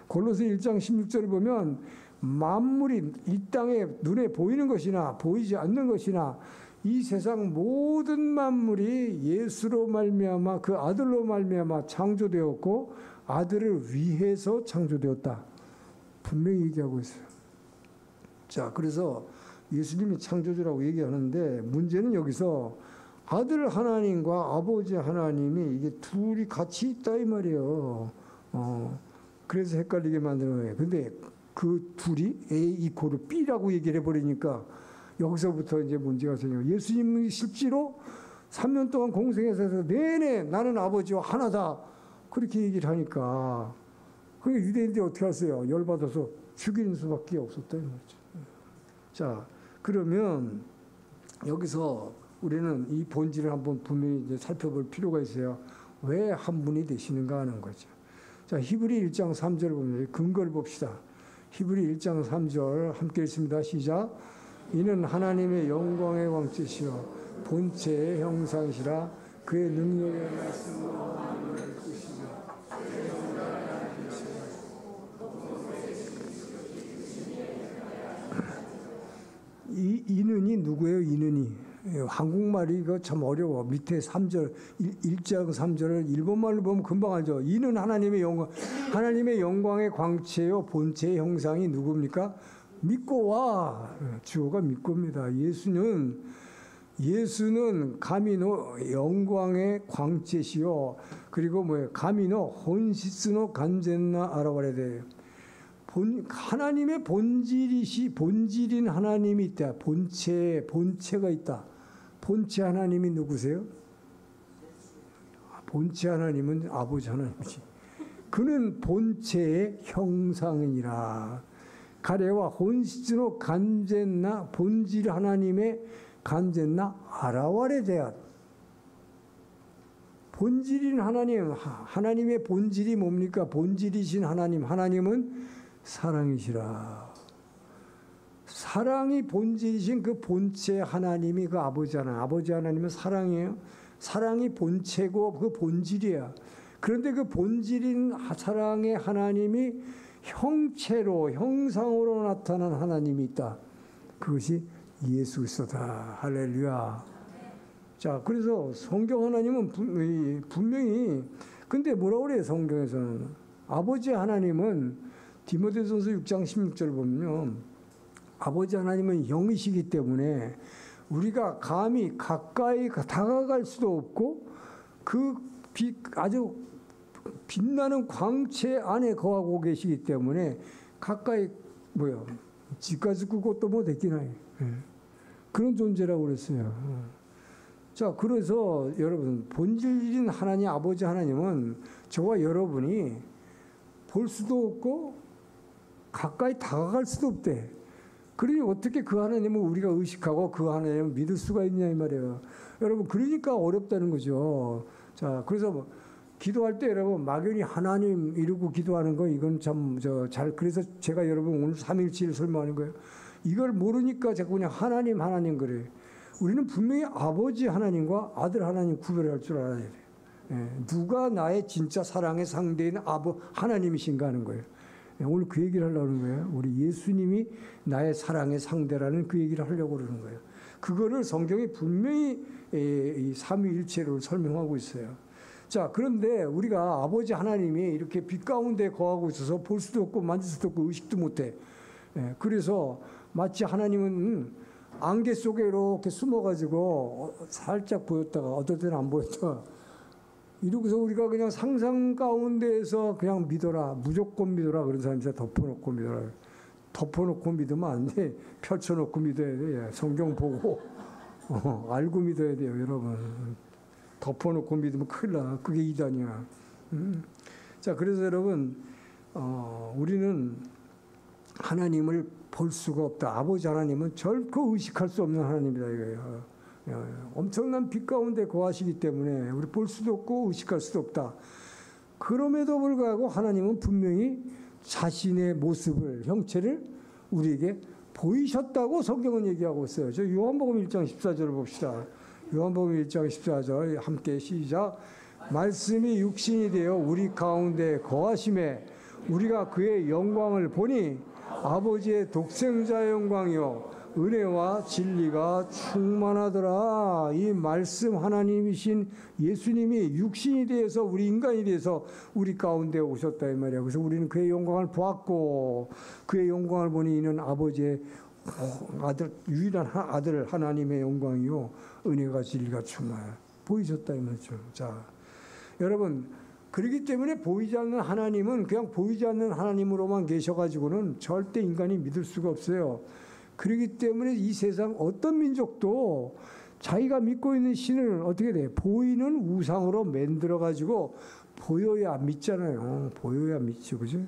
골로새 1장 16절을 보면 만물이 이 땅에 눈에 보이는 것이나 보이지 않는 것이나 이 세상 모든 만물이 예수로 말미암아 그 아들로 말미암아 창조되었고 아들을 위해서 창조되었다. 분명히 얘기하고 있어요. 자, 그래서 예수님이 창조주라고 얘기하는데 문제는 여기서 아들 하나님과 아버지 하나님이 이게 둘이 같이 있다 이 말이에요. 그래서 헷갈리게 만드는 거예요. 근데 그 둘이 A 이코르 B라고 얘기를 해버리니까 여기서부터 이제 문제가 생겨요. 예수님이 실제로 3년 동안 공생에서 내내 나는 아버지와 하나다 그렇게 얘기를 하니까 그러니까 유대인들이 어떻게 하세요? 열받아서 죽이는 수밖에 없었다 이 말이죠. 자, 그러면 여기서 우리는 이 본질을 한번 분명히 이제 살펴볼 필요가 있어요. 왜 한 분이 되시는가 하는 거죠. 자, 히브리 1장 3절 보면 근거를 봅시다. 히브리 1장 3절 함께 읽습니다. 시작. 이는 하나님의 영광의 광채시요 본체의 형상이시라 그의 능력의 말씀으로 만물을 꾸시며 이는이 누구예요? 이는이 한국말이 이거 참 어려워. 밑에 3절 1장 3절을 일본말로 보면 금방 알죠. 이는 하나님의 영광의 광채요 본체의 형상이 누굽니까? 믿고 와. 주어가 믿고입니다. 예수는 가미노 영광의 광채시요 그리고 뭐예요? 가미노 혼시스노 간젠나 알아버려야 돼요. 하나님의 본질인 하나님이 있다. 본체가 있다. 본체 하나님이 누구세요? 본체 하나님은 아버지 하나님이지. 그는 본체의 형상이니라. 가레와 혼시스노 간젠나 본질 하나님의 간젠나 아라와레 대한 본질인 하나님의 본질이 뭡니까? 본질이신 하나님은 사랑이시라. 사랑이 본질이신 그 본체 하나님이 그 아버지 하나님은 사랑이에요. 사랑이 본체고 그 본질이야. 그런데 그 본질인 사랑의 하나님이 형상으로 나타난 하나님이 있다. 그것이 예수 그리스도다. 할렐루야. 자, 그래서 성경 하나님은 분명히 근데 뭐라고 그래요? 성경에서는 아버지 하나님은 디모데전서 6장 16절 보면요. 아버지 하나님은 영이시기 때문에 우리가 감히 가까이 다가갈 수도 없고 그 아주 빛나는 광채 안에 거하고 계시기 때문에 가까이 집까지 끄고 못 했기나 그런 존재라고 그랬어요. 자, 그래서 여러분 본질인 하나님 아버지 하나님은 저와 여러분이 볼 수도 없고 가까이 다가갈 수도 없대. 그러니 어떻게 그 하나님을 우리가 의식하고 그 하나님을 믿을 수가 있냐 이 말이에요. 여러분 그러니까 어렵다는 거죠. 자, 그래서 기도할 때 여러분 막연히 하나님 이러고 기도하는 거 이건 참 그래서 제가 여러분 오늘 삼일치를 설명하는 거예요. 이걸 모르니까 자꾸 그냥 하나님 그래. 우리는 분명히 아버지 하나님과 아들 하나님 구별할 줄 알아야 돼. 누가 나의 진짜 사랑의 상대인 하나님이신가 하는 거예요. 오늘 그 얘기를 하려고 하는 거예요. 우리 예수님이 나의 사랑의 상대라는 그 얘기를 하려고 그러는 거예요. 그거를 성경이 분명히 이 삼위일체로 설명하고 있어요. 자, 그런데 우리가 아버지 하나님이 이렇게 빛 가운데 거하고 있어서 볼 수도 없고 만질 수도 없고 의식도 못해. 그래서 마치 하나님은 안개 속에 이렇게 숨어가지고 살짝 보였다가 어떨 때는 안 보였다가 이러고서 우리가 그냥 상상 가운데에서 그냥 믿어라, 무조건 믿어라 그런 사람이 있어요. 덮어놓고 믿어라. 덮어놓고 믿으면 안 돼. 펼쳐놓고 믿어야 돼. 성경 보고 알고 믿어야 돼요, 여러분. 덮어놓고 믿으면 큰일 나. 그게 이단이야. 자, 그래서 여러분, 우리는 하나님을 볼 수가 없다. 아버지 하나님은 결코 의식할 수 없는 하나님이다 이거예요. 엄청난 빛 가운데 거하시기 때문에 우리 볼 수도 없고 의식할 수도 없다. 그럼에도 불구하고 하나님은 분명히 자신의 모습을, 형체를 우리에게 보이셨다고 성경은 얘기하고 있어요. 저 요한복음 1장 14절을 봅시다. 요한복음 1장 14절 함께 시작. 말씀이 육신이 되어 우리 가운데 거하심에 우리가 그의 영광을 보니 아버지의 독생자의 영광이요 은혜와 진리가 충만하더라. 이 말씀 하나님이신 예수님이 육신이 되어서 우리 인간이 되어서 우리 가운데 오셨다 이 말이야. 그래서 우리는 그의 영광을 보았고 그의 영광을 보니 이는 아버지의 아들, 유일한 아들 하나님의 영광이요 은혜가 진리가 충만해 보이셨다 이 말이죠. 자, 여러분, 그렇기 때문에 보이지 않는 하나님은 그냥 보이지 않는 하나님으로만 계셔가지고는 절대 인간이 믿을 수가 없어요. 그렇기 때문에 이 세상 어떤 민족도 자기가 믿고 있는 신을 어떻게 돼? 보이는 우상으로 만들어가지고 보여야 믿잖아요. 보여야 믿죠, 그죠?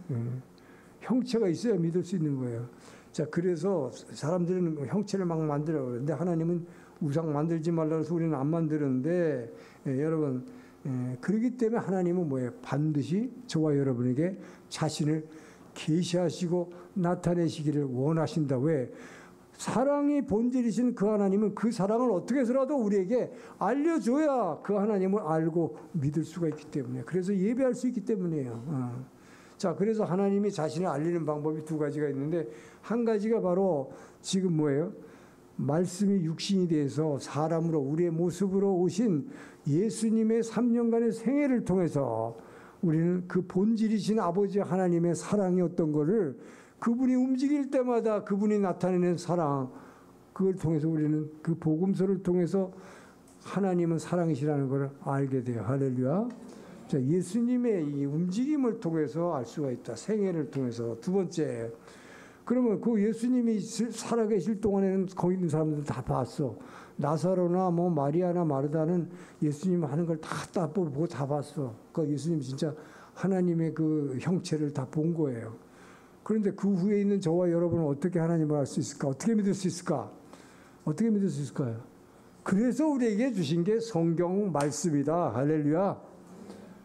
형체가 있어야 믿을 수 있는 거예요. 자, 그래서 사람들은 형체를 막 만들어. 근데 하나님은 우상 만들지 말라고 해서 우리는 안 만드는데, 여러분, 그렇기 때문에 하나님은 뭐예요? 반드시 저와 여러분에게 자신을 계시하시고 나타내시기를 원하신다. 왜? 사랑이 본질이신 그 하나님은 그 사랑을 어떻게 해서라도 우리에게 알려줘야 그 하나님을 알고 믿을 수가 있기 때문에, 그래서 예배할 수 있기 때문이에요. 자, 그래서 하나님이 자신을 알리는 방법이 두 가지가 있는데, 한 가지가 바로 지금 뭐예요? 말씀이 육신이 돼서 사람으로 우리의 모습으로 오신 예수님의 3년간의 생애를 통해서 우리는 그 본질이신 아버지 하나님의 사랑이 어떤 거를 그분이 움직일 때마다 그분이 나타내는 사랑, 그걸 통해서 우리는 그 복음서를 통해서 하나님은 사랑이시라는 걸 알게 돼요. 할렐루야. 자, 예수님의 이 움직임을 통해서 알 수가 있다. 생애를 통해서. 두 번째, 그러면 그 예수님이 살아계실 동안에는 거기 있는 사람들 다 봤어. 나사로나 뭐 마리아나 마르다는 예수님 하는 걸 다 보고 다 봤어. 그 예수님 진짜 하나님의 그 형체를 다 본 거예요. 그런데 그 후에 있는 저와 여러분은 어떻게 하나님을 알 수 있을까? 어떻게 믿을 수 있을까? 어떻게 믿을 수 있을까요? 그래서 우리에게 주신 게 성경 말씀이다. 할렐루야.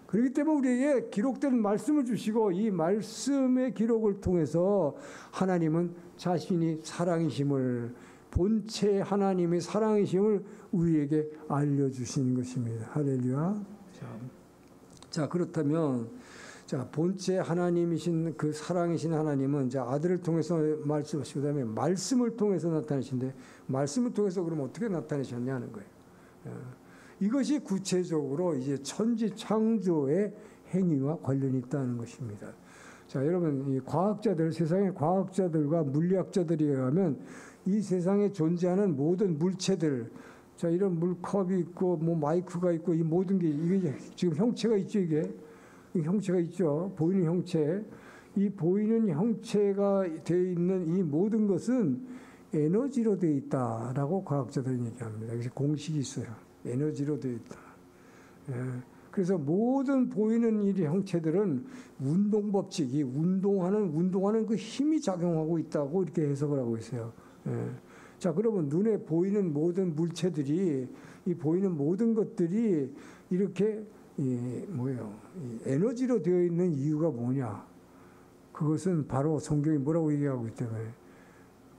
그렇기 때문에 우리에게 기록된 말씀을 주시고 이 말씀의 기록을 통해서 하나님은 자신이 사랑이심을, 본체 하나님의 사랑이심을 우리에게 알려주시는 것입니다. 할렐루야. 자, 그렇다면, 자, 본체 하나님이신 그 사랑이신 하나님은 자, 아들을 통해서 말씀하시고, 그 다음에 말씀을 통해서 나타내신데, 말씀을 통해서 그럼 어떻게 나타내셨냐는 거예요. 이것이 구체적으로 이제 천지 창조의 행위와 관련이 있다는 것입니다. 자, 여러분, 이 과학자들, 세상의 과학자들과 물리학자들에 의하면 이 세상에 존재하는 모든 물체들, 자, 이런 물컵이 있고, 뭐 마이크가 있고, 이 모든 게, 이게 지금 형체가 있죠, 이게. 형체가 있죠. 보이는 형체. 이 보이는 형체가 되어 있는 이 모든 것은 에너지로 되어 있다라고 과학자들은 얘기합니다. 그래서 공식이 있어요. 에너지로 되어 있다. 그래서 모든 보이는 이 형체들은 운동 법칙, 이 운동하는 그 힘이 작용하고 있다고 이렇게 해석을 하고 있어요. 자, 그러면 눈에 보이는 모든 물체들이, 이 보이는 모든 것들이 이렇게 에너지로 되어 있는 이유가 뭐냐? 그것은 바로 성경이 뭐라고 얘기하고 있기 때문에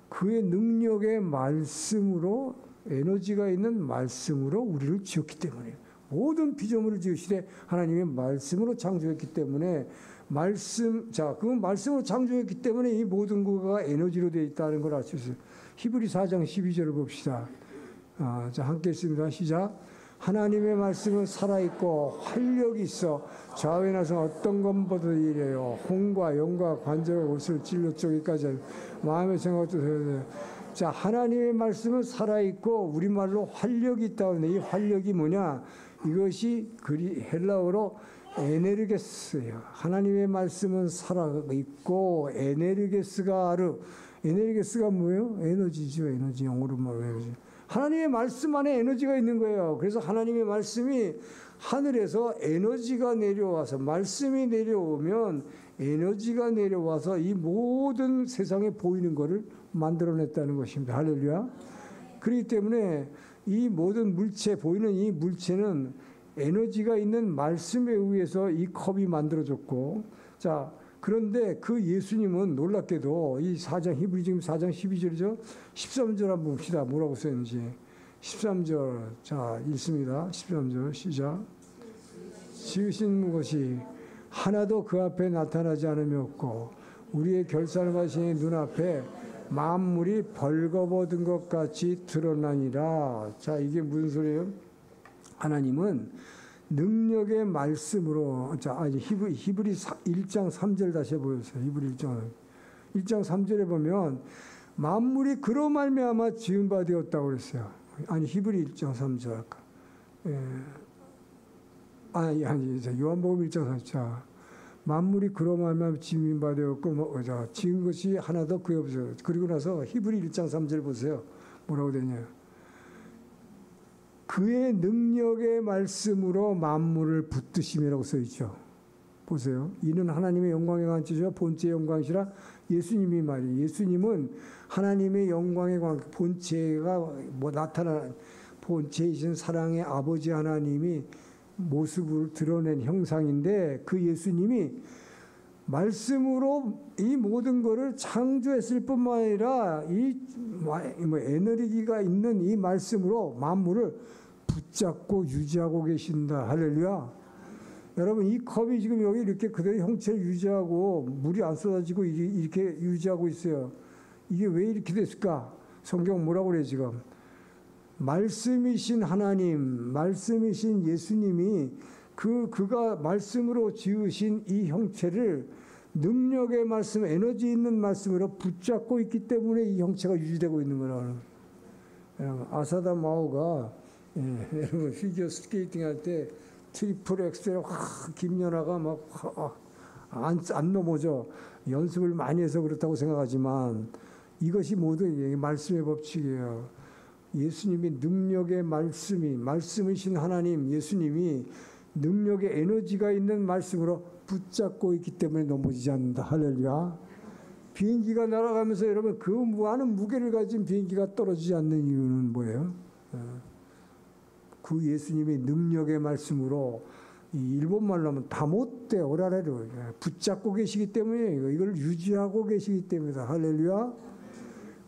그의 능력의 말씀으로, 에너지가 있는 말씀으로 우리를 지었기 때문에, 모든 피조물을 지으시되 하나님의 말씀으로 창조했기 때문에, 그 말씀으로 창조했기 때문에 이 모든 것가 에너지로 되어 있다는 걸 알 수 있어요. 히브리 4장 12절을 봅시다. 자, 함께 읽습니다. 시작. 하나님의 말씀은 살아있고 활력이 있어 좌우에 나서 어떤 것보다 이래요. 혼과 영과 관절과 옷을 찔러 쪼기까지 마음의 생각도 해요. 자, 하나님의 말씀은 살아있고 우리말로 활력이 있다고 하는데 이 활력이 뭐냐? 이것이 헬라어로 에네르게스예요. 하나님의 말씀은 살아있고 에네르게스가 에네르게스가 뭐예요? 에너지죠. 에너지. 영어로 말하면 하나님의 말씀 안에 에너지가 있는 거예요. 그래서 하나님의 말씀이 하늘에서 에너지가 내려와서 말씀이 내려오면 에너지가 내려와서 이 모든 세상에 보이는 것을 만들어냈다는 것입니다. 할렐루야. 그렇기 때문에 이 모든 물체, 보이는 이 물체는 에너지가 있는 말씀에 의해서 이 컵이 만들어졌고, 자, 그런데 그 예수님은 놀랍게도 이 4장, 히브리 지금 4장 12절이죠. 13절 한번 봅시다. 뭐라고 써있는지. 13절. 자, 읽습니다. 13절 시작. 지으신 것이 하나도 그 앞에 나타나지 않음이 없고 우리의 결산을 하신 눈앞에 만물이 벌거벗은 것 같이 드러나니라. 자, 이게 무슨 소리예요? 하나님은 능력의 말씀으로, 자, 히브리 1장 3절 다시 보여주세요. 히브리 1장 3절에 보면 만물이 그로 말미암아 지은 바 되었다고 그랬어요. 아니, 히브리 1장 3절 아까. 예. 아니, 요한복음 1장 3절. 만물이 그로 말미암아 지은 바 되었고, 지은 것이 하나도 그에 없어요. 그리고 나서 히브리 1장 3절 보세요. 뭐라고 되냐? 그의 능력의 말씀으로 만물을 붙드심이라고 써있죠. 보세요. 이는 하나님의 영광의 관체죠. 본체의 영광이시라 예수님이 말이에요. 예수님은 하나님의 영광의 본체가 나타나는 본체이신 사랑의 아버지 하나님이 모습을 드러낸 형상인데 그 예수님이 말씀으로 이 모든 것을 창조했을 뿐만 아니라 이 에너지가 있는 이 말씀으로 만물을 붙잡고 유지하고 계신다. 할렐루야. 여러분, 이 컵이 지금 여기 이렇게 그대로 형체를 유지하고 물이 안 쏟아지고 이렇게 유지하고 있어요. 이게 왜 이렇게 됐을까? 성경 뭐라고 그래 지금? 말씀이신 하나님, 말씀이신 예수님이 그가 말씀으로 지으신 이 형체를 능력의 말씀, 에너지 있는 말씀으로 붙잡고 있기 때문에 이 형체가 유지되고 있는 거라는. 아사다 마오가 여러분 피겨 스케이팅 할 때 트리플 엑셀 김연아가 막 안 넘어져. 연습을 많이 해서 그렇다고 생각하지만 이것이 모두 말씀의 법칙이에요. 예수님이 능력의 말씀이신 하나님 예수님이 능력의 에너지가 있는 말씀으로 붙잡고 있기 때문에 넘어지지 않는다. 할렐루야. 비행기가 날아가면서 여러분 그 많은 무게를 가진 비행기가 떨어지지 않는 이유는 뭐예요? 그 예수님의 능력의 말씀으로 이 일본말로 하면 다못대 오라레로 붙잡고 계시기 때문에 이걸 유지하고 계시기 때문이다. 할렐루야.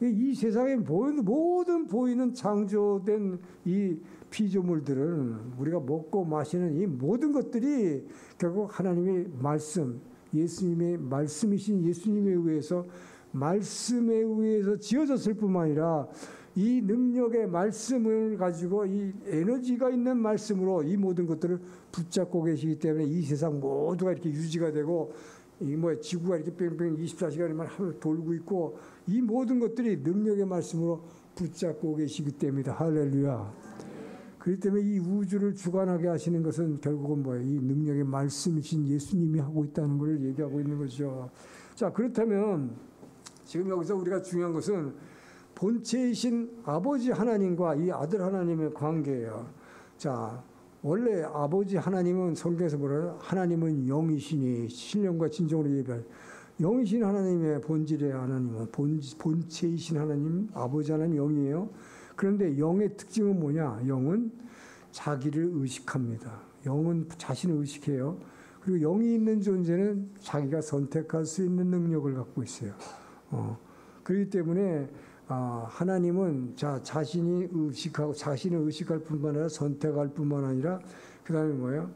이 세상에 모든 보이는 창조된 이 피조물들은 우리가 먹고 마시는 이 모든 것들이 결국 하나님의 말씀, 예수님의 말씀이신 예수님에 의해서 말씀에 의해서 지어졌을 뿐만 아니라 이 능력의 말씀을 가지고 이 에너지가 있는 말씀으로 이 모든 것들을 붙잡고 계시기 때문에 이 세상 모두가 이렇게 유지가 되고 지구가 이렇게 뺑뺑 24시간만 하루 돌고 있고 이 모든 것들이 능력의 말씀으로 붙잡고 계시기 때문이다. 할렐루야. 그렇기 때문에 이 우주를 주관하게 하시는 것은 결국은 뭐예요? 이 능력의 말씀이신 예수님이 하고 있다는 걸 얘기하고 있는 거죠. 자, 그렇다면 지금 여기서 우리가 중요한 것은 본체이신 아버지 하나님과 이 아들 하나님의 관계예요. 자, 원래 아버지 하나님은 성경에서 뭐래요? 하나님은 영이시니 신령과 진정으로 예배할 영이신 하나님의 본질의 하나님은 본체이신 하나님 아버지 하나님 영이에요. 그런데 영의 특징은 뭐냐? 영은 자기를 의식합니다. 영은 자신을 의식해요. 그리고 영이 있는 존재는 자기가 선택할 수 있는 능력을 갖고 있어요. 그렇기 때문에 하나님은 자신이 의식하고 자신을 의식할 뿐만 아니라 선택할 뿐만 아니라 그 다음에 뭐예요?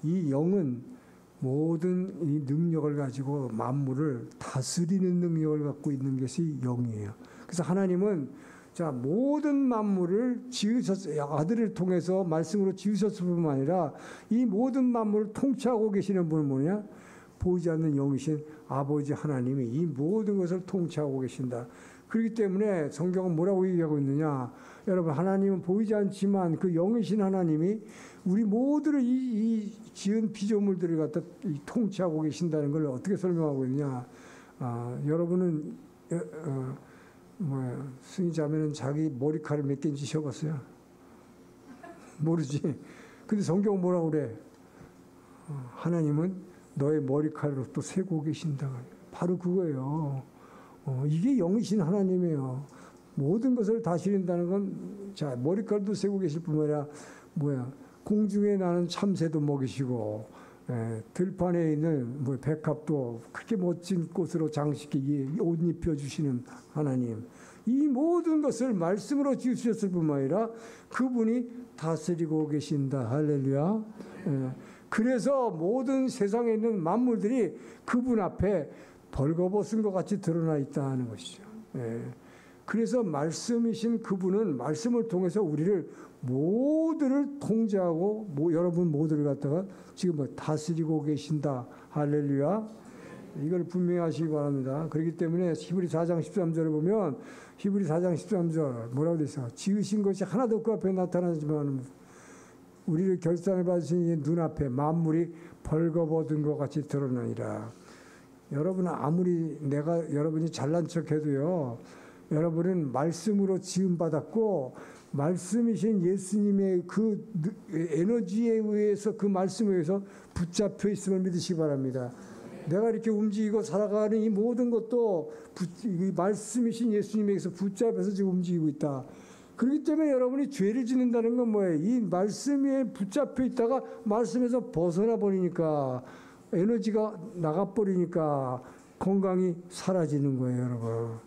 이 영은 모든 이 능력을 가지고 만물을 다스리는 능력을 갖고 있는 것이 영이에요. 그래서 하나님은 자, 모든 만물을 아들을 통해서 말씀으로 지으셨을 뿐만 아니라 이 모든 만물을 통치하고 계시는 분은 뭐냐? 보이지 않는 영이신 아버지 하나님이 이 모든 것을 통치하고 계신다. 그렇기 때문에 성경은 뭐라고 얘기하고 있느냐? 여러분, 하나님은 보이지 않지만 그 영이신 하나님이 우리 모두를 이 지은 피조물들을 갖다 통치하고 계신다는 걸 어떻게 설명하고 있느냐? 여러분은 승희 자매는 자기 머리카락 몇 개인지 적었어요? 모르지. 근데 성경은 뭐라고 그래? 하나님은 너의 머리카락으로 또 세고 계신다. 바로 그거예요. 이게 영이신 하나님이에요. 모든 것을 다스린다는 건, 자, 머리카락도 세고 계실 뿐만 아니라, 공중에 나는 참새도 먹이시고, 들판에 있는 백합도 그렇게 멋진 꽃으로 장식해 옷 입혀주시는 하나님. 이 모든 것을 말씀으로 지으셨을 뿐만 아니라 그분이 다스리고 계신다. 할렐루야. 그래서 모든 세상에 있는 만물들이 그분 앞에 벌거벗은 것 같이 드러나 있다는 것이죠. 그래서 말씀이신 그분은 말씀을 통해서 우리를 모두를 통제하고 여러분 모두를 갖다가 지금 다스리고 계신다. 할렐루야. 이걸 분명히 하시기 바랍니다. 그렇기 때문에 히브리 4장 13절을 보면 히브리 4장 13절 뭐라고 되어 있어요? 지으신 것이 하나도 그 앞에 나타나지만 우리를 결산을 받으신 이 눈앞에 만물이 벌거벗은 것 같이 드러나니라. 여러분은 아무리 여러분이 잘난 척해도요, 여러분은 말씀으로 지음받았고 말씀이신 예수님의 그 에너지에 의해서 그 말씀에 의해서 붙잡혀 있음을 믿으시기 바랍니다. 내가 이렇게 움직이고 살아가는 이 모든 것도 말씀이신 예수님에게서 붙잡혀서 지금 움직이고 있다. 그렇기 때문에 여러분이 죄를 짓는다는 건 뭐예요? 이 말씀에 붙잡혀 있다가 말씀에서 벗어나 버리니까 에너지가 나가버리니까 건강이 사라지는 거예요, 여러분.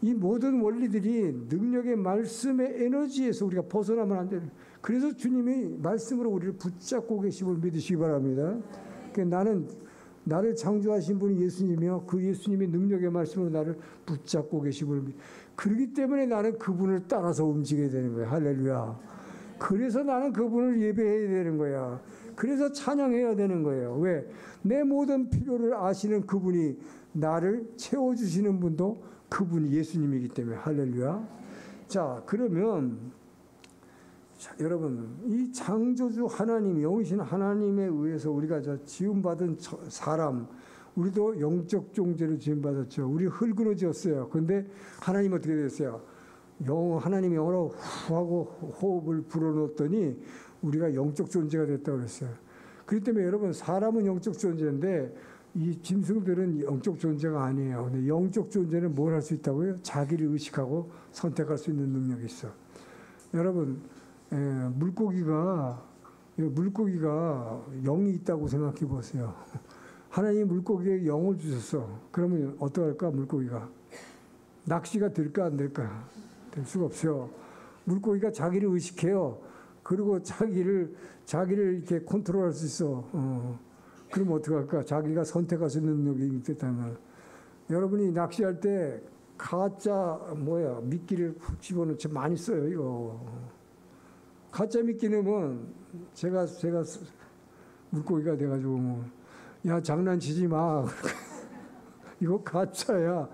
이 모든 원리들이 능력의 말씀의 에너지에서 우리가 벗어나면 안 돼요. 그래서 주님이 말씀으로 우리를 붙잡고 계심을 믿으시기 바랍니다. 그러니까 나를 창조하신 분이 예수님이요. 그 예수님의 능력의 말씀으로 나를 붙잡고 계심을 그렇기 때문에 나는 그분을 따라서 움직여야 되는 거예요. 할렐루야. 그래서 나는 그분을 예배해야 되는 거야. 그래서 찬양해야 되는 거예요. 왜? 내 모든 필요를 아시는 그분이 나를 채워주시는 분도 그분이 예수님이기 때문에. 할렐루야. 자, 그러면 여러분, 이 창조주 하나님, 영이신 하나님에 의해서 우리가 지음받은 사람, 우리도 영적 존재로 지음받았죠. 우리 흙으로 지었어요. 근데 하나님 어떻게 됐어요? 하나님이 영으로 후 하고 호흡을 불어넣었더니 우리가 영적 존재가 됐다고 그랬어요. 그렇기 때문에 여러분, 사람은 영적 존재인데 이 짐승들은 영적 존재가 아니에요. 근데 영적 존재는 뭘 할 수 있다고요? 자기를 의식하고 선택할 수 있는 능력이 있어. 여러분, 물고기가 영이 있다고 생각해 보세요. 하나님이 물고기에 영을 주셨어. 그러면 어떡할까? 물고기가 낚시가 될까 안 될까? 될 수가 없어요. 물고기가 자기를 의식해요. 그리고 자기를 이렇게 컨트롤할 수 있어. 그럼 어떡할까? 자기가 선택할 수 있는 능력이 있다면. 여러분이 낚시할 때 가짜 미끼를 훅 집어넣지 많이 써요, 이거. 가짜 미끼 넣으면 제가 물고기가 돼가지고 야, 장난치지 마. 이거 가짜야.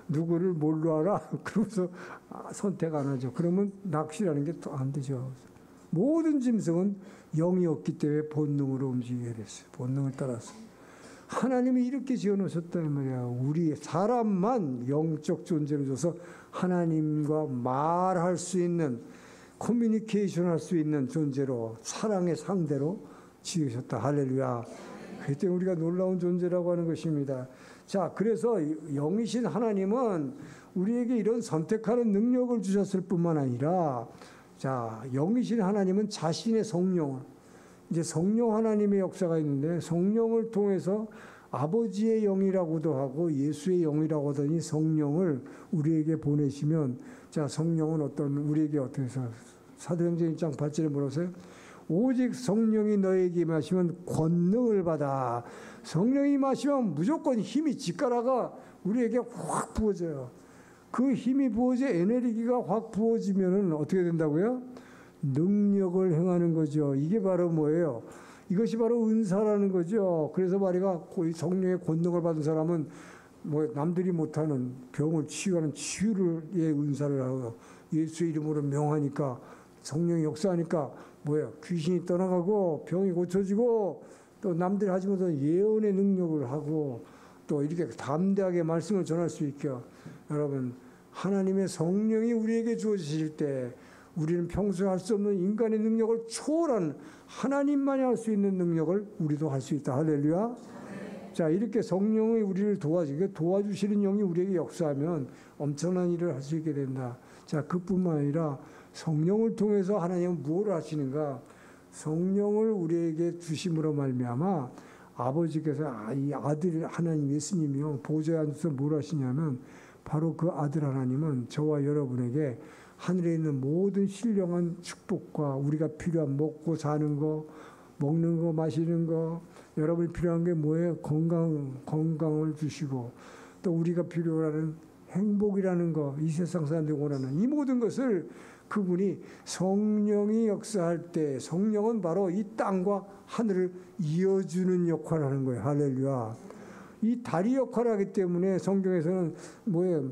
누구를 뭘로 알아? 그러면서 선택 안 하죠. 그러면 낚시라는 게 또 안 되죠. 모든 짐승은 영이 없기 때문에 본능으로 움직이게 됐어요. 본능을 따라서. 하나님이 이렇게 지어놓으셨단 말이야. 우리 사람만 영적 존재로 줘서 하나님과 말할 수 있는, 커뮤니케이션 할 수 있는 존재로, 사랑의 상대로 지으셨다. 할렐루야. 그렇기 때문에 우리가 놀라운 존재라고 하는 것입니다. 자, 그래서 영이신 하나님은 우리에게 이런 선택하는 능력을 주셨을 뿐만 아니라, 자, 영이신 하나님은 자신의 성령, 이제 성령 하나님의 역사가 있는데, 성령을 통해서 아버지의 영이라고도 하고 예수의 영이라고 하더니 성령을 우리에게 보내시면, 자, 성령은 우리에게 어떻게 해서 사도행전 1장 8절에 뭐라고 써요? 오직 성령이 너에게 임하시면 권능을 받아. 성령이 임하시면 무조건 힘이, 직가라가 우리에게 확 부어져요. 그 힘이 부어져 에너지가 확 부어지면은 어떻게 된다고요? 능력을 행하는 거죠. 이게 바로 뭐예요? 이것이 바로 은사라는 거죠. 그래서 말이가 성령의 권능을 받은 사람은 뭐 남들이 못하는 병을 치유하는 치유의 은사를 하고 예수 이름으로 명하니까 성령이 역사하니까 뭐예요? 귀신이 떠나가고 병이 고쳐지고 또 남들이 하지 못하는 예언의 능력을 하고 또 이렇게 담대하게 말씀을 전할 수 있게 여러분 하나님의 성령이 우리에게 주어지실 때 우리는 평소에 할 수 없는 인간의 능력을 초월한 하나님만이 할 수 있는 능력을 우리도 할 수 있다. 할렐루야. 자, 이렇게 성령이 우리를 도와주시는 영이 우리에게 역사하면 엄청난 일을 할 수 있게 된다. 자, 그뿐만 아니라 성령을 통해서 하나님은 무엇을 하시는가? 성령을 우리에게 주심으로 말미암아 아버지께서 이 아들 하나님 예수님이요 보좌에 앉아서 뭘 하시냐면 바로 그 아들 하나님은 저와 여러분에게 하늘에 있는 모든 신령한 축복과 우리가 필요한 먹고 사는 거, 먹는 거, 마시는 거, 여러분이 필요한 게 뭐예요? 건강을 주시고 또 우리가 필요하는 행복이라는 거, 이 세상 사람들이 원하는 이 모든 것을 그분이 성령이 역사할 때 성령은 바로 이 땅과 하늘을 이어주는 역할을 하는 거예요. 할렐루야. 이 다리 역할을 하기 때문에 성경에서는 뭐예요?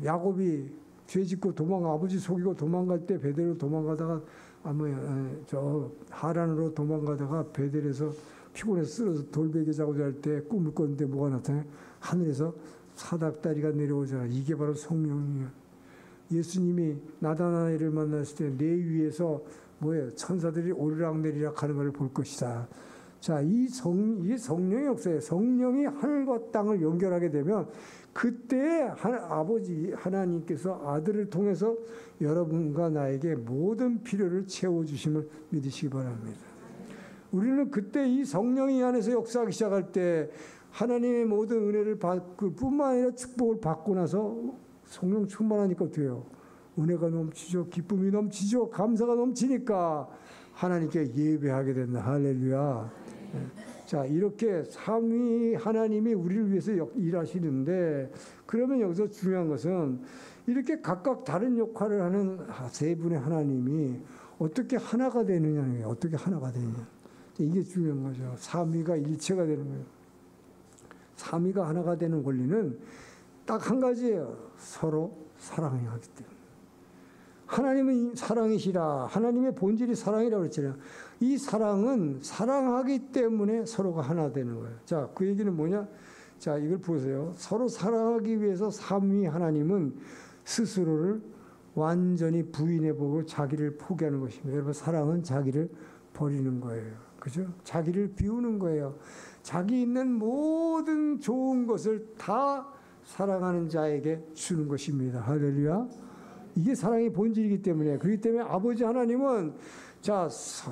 야곱이 죄짓고 아버지 속이고 도망갈 때 베델로 도망가다가 저 하란으로 도망가다가 베델에서 피곤해서 쓰러서 돌베개 자고 잘 때 꿈을 꿨는데 뭐가 나타나요? 하늘에서 사닥다리가 내려오잖아. 이게 바로 성령이에요. 예수님이 나다나엘을 만났을 때 내 위에서 뭐예요? 천사들이 오르락내리락 하는 것을 볼 것이다. 자, 이 성령의 역사에 성령이 하늘과 땅을 연결하게 되면 그때 아버지 하나님께서 아들을 통해서 여러분과 나에게 모든 필요를 채워주심을 믿으시기 바랍니다. 우리는 그때 이 성령이 안에서 역사하기 시작할 때 하나님의 모든 은혜를 받고 뿐만 아니라 축복을 받고 나서 성령 충만하니까 돼요. 은혜가 넘치죠. 기쁨이 넘치죠. 감사가 넘치니까 하나님께 예배하게 된다. 할렐루야. 자, 이렇게 삼위 하나님이 우리를 위해서 일하시는데 그러면 여기서 중요한 것은 이렇게 각각 다른 역할을 하는 세 분의 하나님이 어떻게 하나가 되느냐는 거예요. 어떻게 하나가 되느냐. 이게 중요한 거죠. 삼위가 일체가 되는 거예요. 삼위가 하나가 되는 권리는 딱 한 가지예요. 서로 사랑해야 하기 때문에. 하나님은 사랑이시라. 하나님의 본질이 사랑이라고 그랬잖아요. 이 사랑은 사랑하기 때문에 서로가 하나 되는 거예요. 자, 그 얘기는 뭐냐? 자, 이걸 보세요. 서로 사랑하기 위해서 삼위 하나님은 스스로를 완전히 부인해보고 자기를 포기하는 것입니다. 여러분, 사랑은 자기를 버리는 거예요. 그죠? 자기를 비우는 거예요. 자기 있는 모든 좋은 것을 다 사랑하는 자에게 주는 것입니다. 할렐루야. 이게 사랑의 본질이기 때문에 그렇기 때문에 아버지 하나님은 자,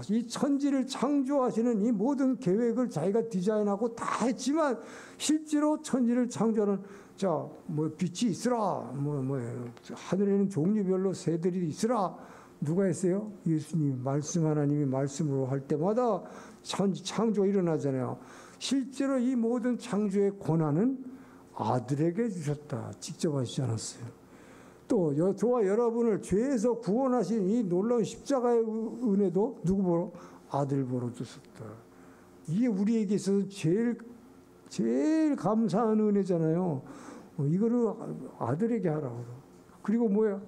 이 천지를 창조하시는 이 모든 계획을 자기가 디자인하고 다 했지만 실제로 천지를 창조하는 자, 뭐 빛이 있으라, 하늘에는 종류별로 새들이 있으라. 누가 했어요? 예수님, 말씀 하나님이 말씀으로 할 때마다 천지 창조가 일어나잖아요. 실제로 이 모든 창조의 권한은 아들에게 주셨다. 직접 하시지 않았어요. 또 저와 여러분을 죄에서 구원하신 이 놀라운 십자가의 은혜도 누구 보러? 아들 보러 주셨다. 이게 우리에게 있어서 제일 감사한 은혜잖아요. 이거를 아들에게 하라고. 그리고 뭐야?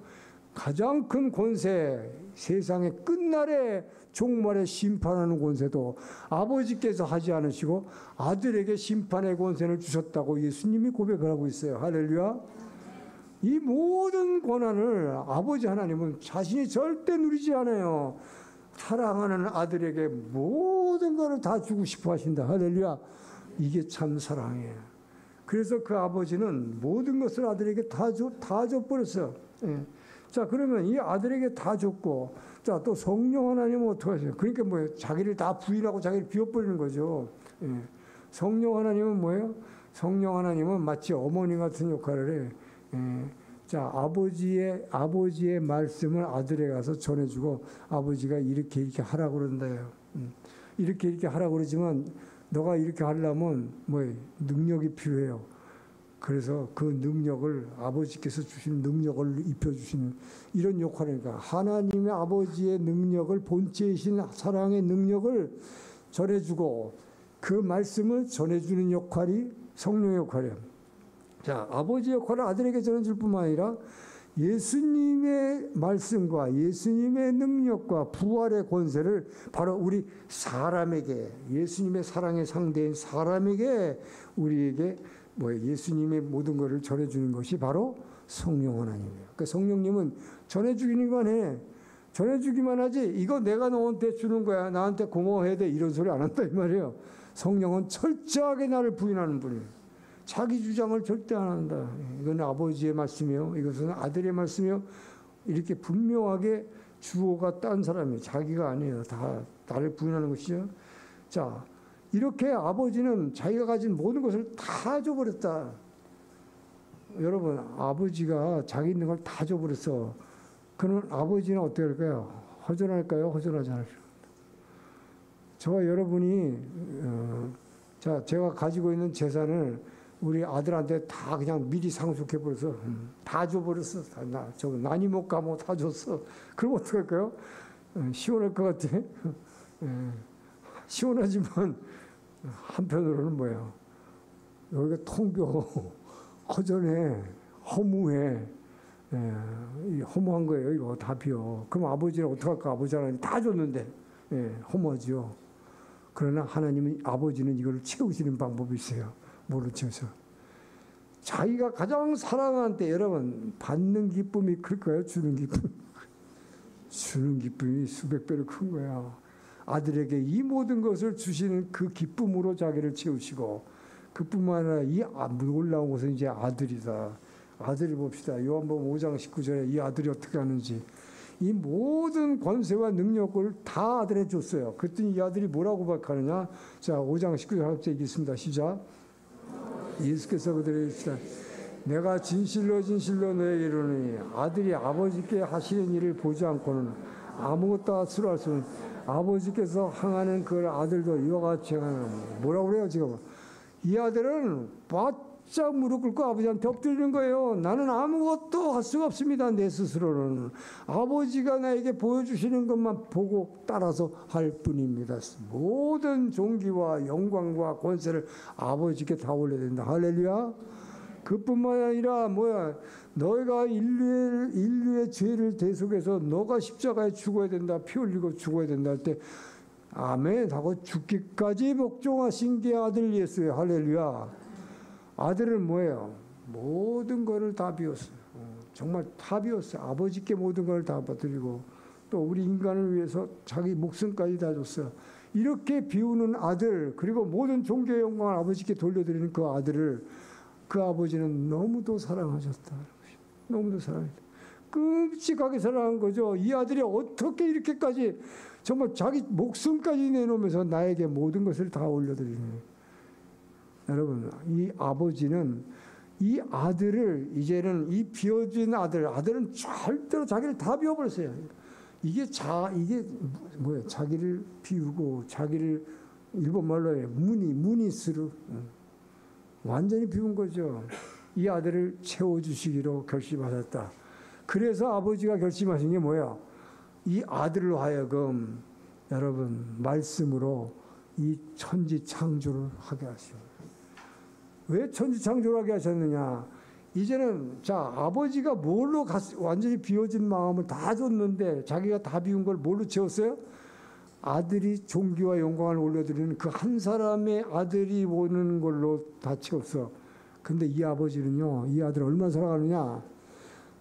가장 큰 권세, 세상의 끝날에 종말에 심판하는 권세도 아버지께서 하지 않으시고 아들에게 심판의 권세를 주셨다고 예수님이 고백을 하고 있어요. 할렐루야. 이 모든 권한을 아버지 하나님은 자신이 절대 누리지 않아요. 사랑하는 아들에게 모든 것을 다 주고 싶어 하신다. 할렐루야. 이게 참 사랑이에요. 그래서 그 아버지는 모든 것을 아들에게 다 줘버렸어요. 예. 자, 그러면 이 아들에게 다 줬고, 자, 또 성령 하나님은 어떻게 하세요? 그러니까 뭐예요? 자기를 다 부인하고 자기를 비워버리는 거죠. 예. 성령 하나님은 뭐예요? 성령 하나님은 마치 어머니 같은 역할을 해. 예. 자, 아버지의 말씀을 아들에 가서 전해주고, 아버지가 이렇게 하라고 그런다요. 이렇게 하라고 그러지만, 너가 이렇게 하려면, 능력이 필요해요. 그래서 그 능력을 아버지께서 주신 능력을 입혀주시는 이런 역할이니까 하나님의 아버지의 능력을 본체이신 사랑의 능력을 전해주고 그 말씀을 전해주는 역할이 성령의 역할이에요. 자, 아버지 역할을 아들에게 전해줄 뿐만 아니라 예수님의 말씀과 예수님의 능력과 부활의 권세를 바로 우리 사람에게 예수님의 사랑의 상대인 사람에게 우리에게 예수님의 모든 것을 전해주는 것이 바로 성령 하나님이에요. 그러니까 성령님은 전해주기만 해. 전해주기만 하지 이거 내가 너한테 주는 거야. 나한테 고마워해야 돼. 이런 소리 안 한다 이 말이에요. 성령은 철저하게 나를 부인하는 분이에요. 자기 주장을 절대 안 한다. 이건 아버지의 말씀이요. 이것은 아들의 말씀이요. 이렇게 분명하게 주어가 딴 사람이에요. 자기가 아니에요. 다 나를 부인하는 것이죠. 자, 이렇게 아버지는 자기가 가진 모든 것을 다 줘버렸다. 여러분, 아버지가 자기 있는 걸 다 줘버렸어. 그러면 아버지는 어떻게 할까요? 허전할까요? 허전하지 않을까요? 저와 여러분이 제가 가지고 있는 재산을 우리 아들한테 다 그냥 미리 상속해버려서 다 줘버렸어. 저거 난이 못 가면 다 줬어. 그럼 어떡할까요? 시원할 것 같아. 시원하지만 한편으로는 뭐예요? 여기가 텅벼 허전해 허무해. 허무한 거예요. 이거 다 비어. 그럼 아버지는 어떡할까? 아버지 하나님 다 줬는데 허무하죠. 그러나 하나님은 아버지는 이걸 채우시는 방법이 있어요. 뭐로 채워서? 자기가 가장 사랑하는 때 여러분 받는 기쁨이 클까요? 주는 기쁨? 주는 기쁨이 수백 배로 큰 거야. 아들에게 이 모든 것을 주시는 그 기쁨으로 자기를 채우시고 그뿐만 아니라 이 놀라운 것은 이제 아들이다. 아들을 봅시다. 요한복음 5장 19절에 이 아들이 어떻게 하는지 이 모든 권세와 능력을 다 아들에 줬어요. 그랬더니 이 아들이 뭐라고 고백하느냐? 자, 5장 19절 함께 읽겠습니다. 시작. 예수께서 그들에게 이르시되 내가 진실로 진실로 너에게 이르노니 아들이 아버지께 하시는 일을 보지 않고는 아무것도 할 수 없는 아버지께서 행하는 그 아들도 이와 같이 행하는. 뭐라고 그래요 지금? 이 아들은 바짝 무릎 꿇고 아버지한테 엎드리는 거예요. 나는 아무것도 할 수가 없습니다. 내 스스로는. 아버지가 나에게 보여주시는 것만 보고 따라서 할 뿐입니다. 모든 존귀와 영광과 권세를 아버지께 다 올려야 된다. 할렐루야. 그뿐만 아니라 너희가 인류의 죄를 대속해서 너가 십자가에 죽어야 된다. 피 흘리고 죽어야 된다 할 때 아멘 하고 죽기까지 복종하신 게 아들 예수예요. 할렐루야. 아들은 뭐예요? 모든 것을 다 비웠어요. 정말 다 비웠어요. 아버지께 모든 것을 다 받드리고 또 우리 인간을 위해서 자기 목숨까지 다 줬어요. 이렇게 비우는 아들 그리고 모든 종교의 영광을 아버지께 돌려드리는 그 아들을 그 아버지는 너무도 사랑하셨다. 너무도 사랑했다. 끔찍하게 사랑한 거죠. 이 아들이 어떻게 이렇게까지 정말 자기 목숨까지 내놓으면서 나에게 모든 것을 다 올려드리는 거예요. 여러분, 이 아버지는 이 아들을 이제는 이 비워진 아들은 절대로 자기를 다 비워버렸어요. 이게 뭐예요? 자기를 비우고 자기를 일본 말로 해요. 무니스루 완전히 비운 거죠. 이 아들을 채워주시기로 결심하셨다. 그래서 아버지가 결심하신 게 뭐야? 이 아들로 하여금 여러분 말씀으로 이 천지 창조를 하게 하시오. 왜 천지 창조를 하게 하셨느냐? 이제는 아버지가 뭘로 완전히 비워진 마음을 다 줬는데 자기가 다 비운 걸 뭘로 채웠어요? 아들이 존귀와 영광을 올려드리는 그 한 사람의 아들이 오는 걸로 다 채웠어. 근데 이 아버지는요, 이 아들을 얼마나 사랑하느냐?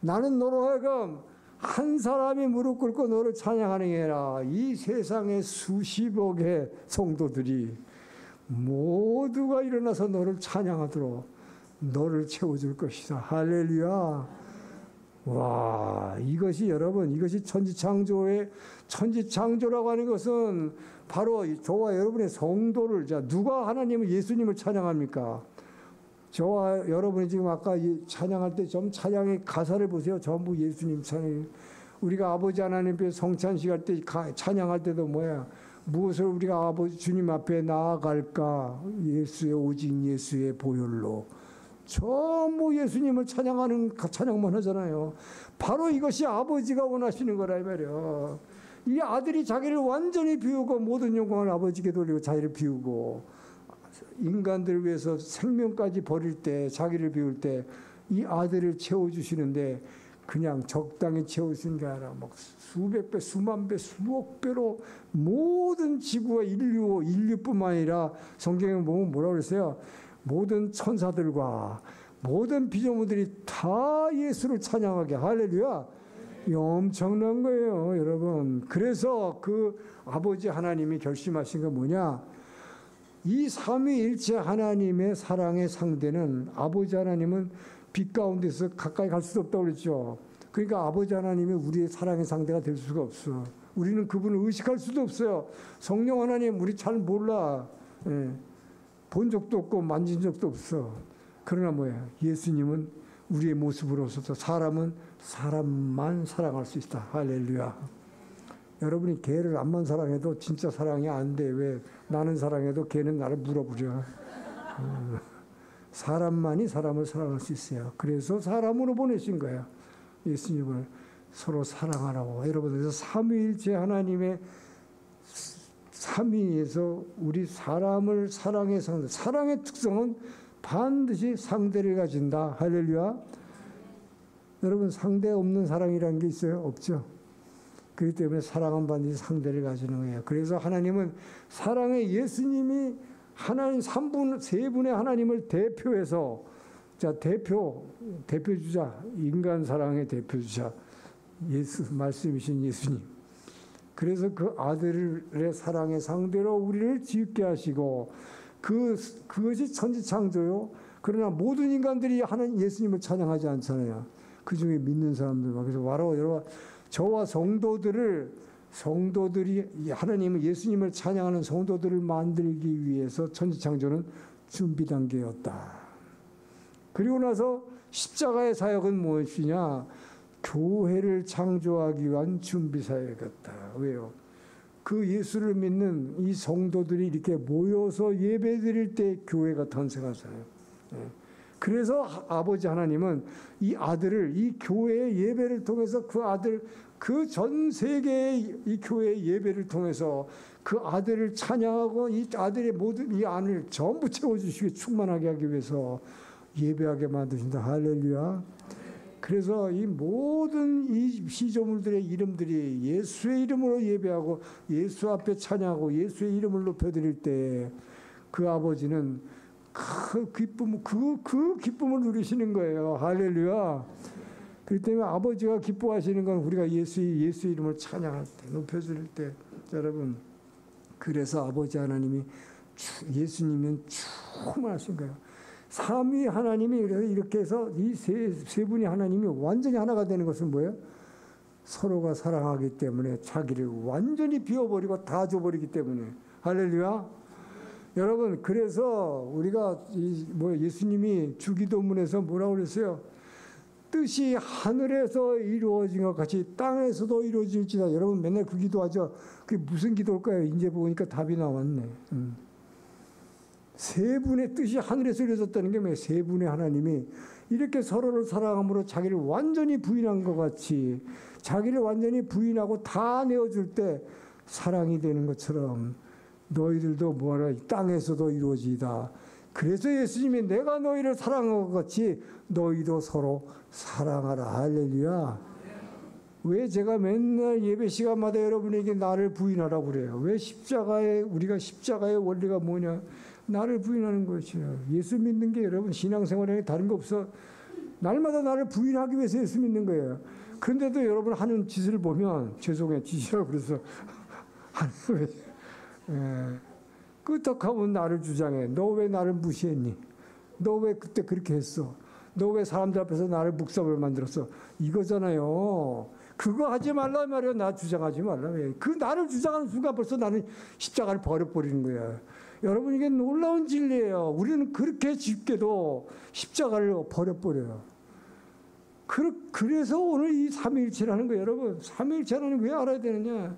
나는 너로 하여금 한 사람이 무릎 꿇고 너를 찬양하는 게 아니라 이 세상의 수십억의 성도들이 모두가 일어나서 너를 찬양하도록 너를 채워줄 것이다. 할렐루야. 와, 이것이 여러분, 이것이 천지창조라고 하는 것은 바로 저와 여러분의 성도를, 누가 하나님을 예수님을 찬양합니까? 저와 여러분이 지금 아까 찬양할 때 좀 찬양의 가사를 보세요. 전부 예수님 찬양. 우리가 아버지 하나님께 성찬식 할 때 찬양할 때도 무엇을 우리가 아버지 주님 앞에 나아갈까? 오직 예수의 보혈로 전부 예수님을 찬양하는 찬양만 하잖아요. 바로 이것이 아버지가 원하시는 거라 이 말이야. 이 아들이 자기를 완전히 비우고 모든 영광을 아버지께 돌리고 자기를 비우고 인간들을 위해서 생명까지 버릴 때, 자기를 비울 때 이 아들을 채워주시는데 그냥 적당히 채우시는 게 아니라 막 수백 배, 수만 배, 수억 배로 모든 지구와 인류뿐만 아니라 성경에 보면 뭐라고 그랬어요? 모든 천사들과 모든 피조물들이 다 예수를 찬양하게. 할렐루야. 이 엄청난 거예요, 여러분. 그래서 그 아버지 하나님이 결심하신 건 뭐냐? 이 삼위일체 하나님의 사랑의 상대는 아버지 하나님은 빛 가운데서 가까이 갈 수도 없다고 그랬죠. 그러니까 아버지 하나님이 우리의 사랑의 상대가 될 수가 없어. 우리는 그분을 의식할 수도 없어요. 성령 하나님 우리 잘 몰라. 본 적도 없고 만진 적도 없어. 그러나 뭐야? 예수님은 우리의 모습으로 오셔서 사람은 사람만 사랑할 수 있다. 할렐루야. 여러분이 개를 암만 사랑해도 진짜 사랑이 안 돼. 왜? 나는 사랑해도 개는 나를 물어버려. 사람만이 사람을 사랑할 수 있어요. 그래서 사람으로 보내신 거예요. 예수님을 서로 사랑하라고. 여러분, 그래서 삼위일체 하나님의 삼위에서 우리 사람을 사랑의 상대. 사랑의 특성은 반드시 상대를 가진다. 할렐루야. 여러분, 상대 없는 사랑이라는 게 있어요? 없죠. 그렇기 때문에 사랑은 반드시 상대를 가지는 거예요. 그래서 하나님은 사랑의 예수님이 하나님 세 분의 하나님을 대표해서, 자, 대표주자, 인간 사랑의 대표주자, 예수, 말씀이신 예수님. 그래서 그 아들의 사랑의 상대로 우리를 짓게 하시고, 그것이 천지창조요. 그러나 모든 인간들이 하나님 예수님을 찬양하지 않잖아요. 그 중에 믿는 사람들만. 그래서 바로 여러분, 저와 성도들이 하나님은 예수님을 찬양하는 성도들을 만들기 위해서 천지창조는 준비 단계였다. 그리고 나서 십자가의 사역은 무엇이냐? 교회를 창조하기 위한 준비 사역이었다. 왜요? 그 예수를 믿는 이 성도들이 이렇게 모여서 예배드릴 때 교회가 탄생하잖아요. 그래서 아버지 하나님은 이 아들을 이 교회의 예배를 통해서 그 아들, 그 전 세계의 이 교회의 예배를 통해서 그 아들을 찬양하고 이 아들의 모든 이 안을 전부 채워주시기 충만하게 하기 위해서 예배하게 만드신다. 할렐루야. 그래서 이 모든 이 피조물들의 이름들이 예수의 이름으로 예배하고 예수 앞에 찬양하고 예수의 이름을 높여드릴 때 그 아버지는 그 기쁨을 누리시는 거예요. 할렐루야. 그렇기 때문에 아버지가 기뻐하시는 건 우리가 예수 이름을 찬양할 때, 높여드릴 때, 여러분. 그래서 아버지 하나님이 예수님은 충만하신 거예요. 삼위 하나님이 이렇게 해서 이 세 분이 하나님이 완전히 하나가 되는 것은 뭐예요? 서로가 사랑하기 때문에 자기를 완전히 비워버리고 다 줘버리기 때문에. 할렐루야. 여러분, 그래서 우리가 예수님이 주기도문에서 뭐라고 그랬어요? 뜻이 하늘에서 이루어진 것 같이 땅에서도 이루어질지다. 여러분 맨날 그 기도하죠. 그게 무슨 기도일까요? 이제 보니까 답이 나왔네. 세 분의 뜻이 하늘에서 이루어졌다는 게 뭐예요? 세 분의 하나님이 이렇게 서로를 사랑함으로 자기를 완전히 부인한 것 같이 자기를 완전히 부인하고 다 내어줄 때 사랑이 되는 것처럼 너희들도 뭐하라 땅에서도 이루어지이다. 그래서 예수님이 내가 너희를 사랑한 것 같이 너희도 서로 사랑하라. 할렐루야. 왜 제가 맨날 예배 시간마다 여러분에게 나를 부인하라고 그래요? 왜 우리가 십자가의 원리가 뭐냐? 나를 부인하는 것이에요. 예수 믿는 게 여러분 신앙생활에 다른 거 없어. 날마다 나를 부인하기 위해서 예수 믿는 거예요. 그런데도 여러분 하는 짓을 보면 죄송해요. 짓이라고 그래서 끄떡하면 나를 주장해. 너 왜 나를 무시했니? 너 왜 그때 그렇게 했어? 너 왜 사람들 앞에서 나를 묵사을 만들었어? 이거잖아요. 그거 하지 말라 말이야. 나 주장하지 말라. 그 나를 주장하는 순간 벌써 나는 십자가를 버려버리는 거야. 여러분 이게 놀라운 진리예요. 우리는 그렇게 쉽게도 십자가를 버려버려요. 그래서 오늘 이 삼위일체라는 거예요. 여러분 삼위일체라는 왜 알아야 되느냐?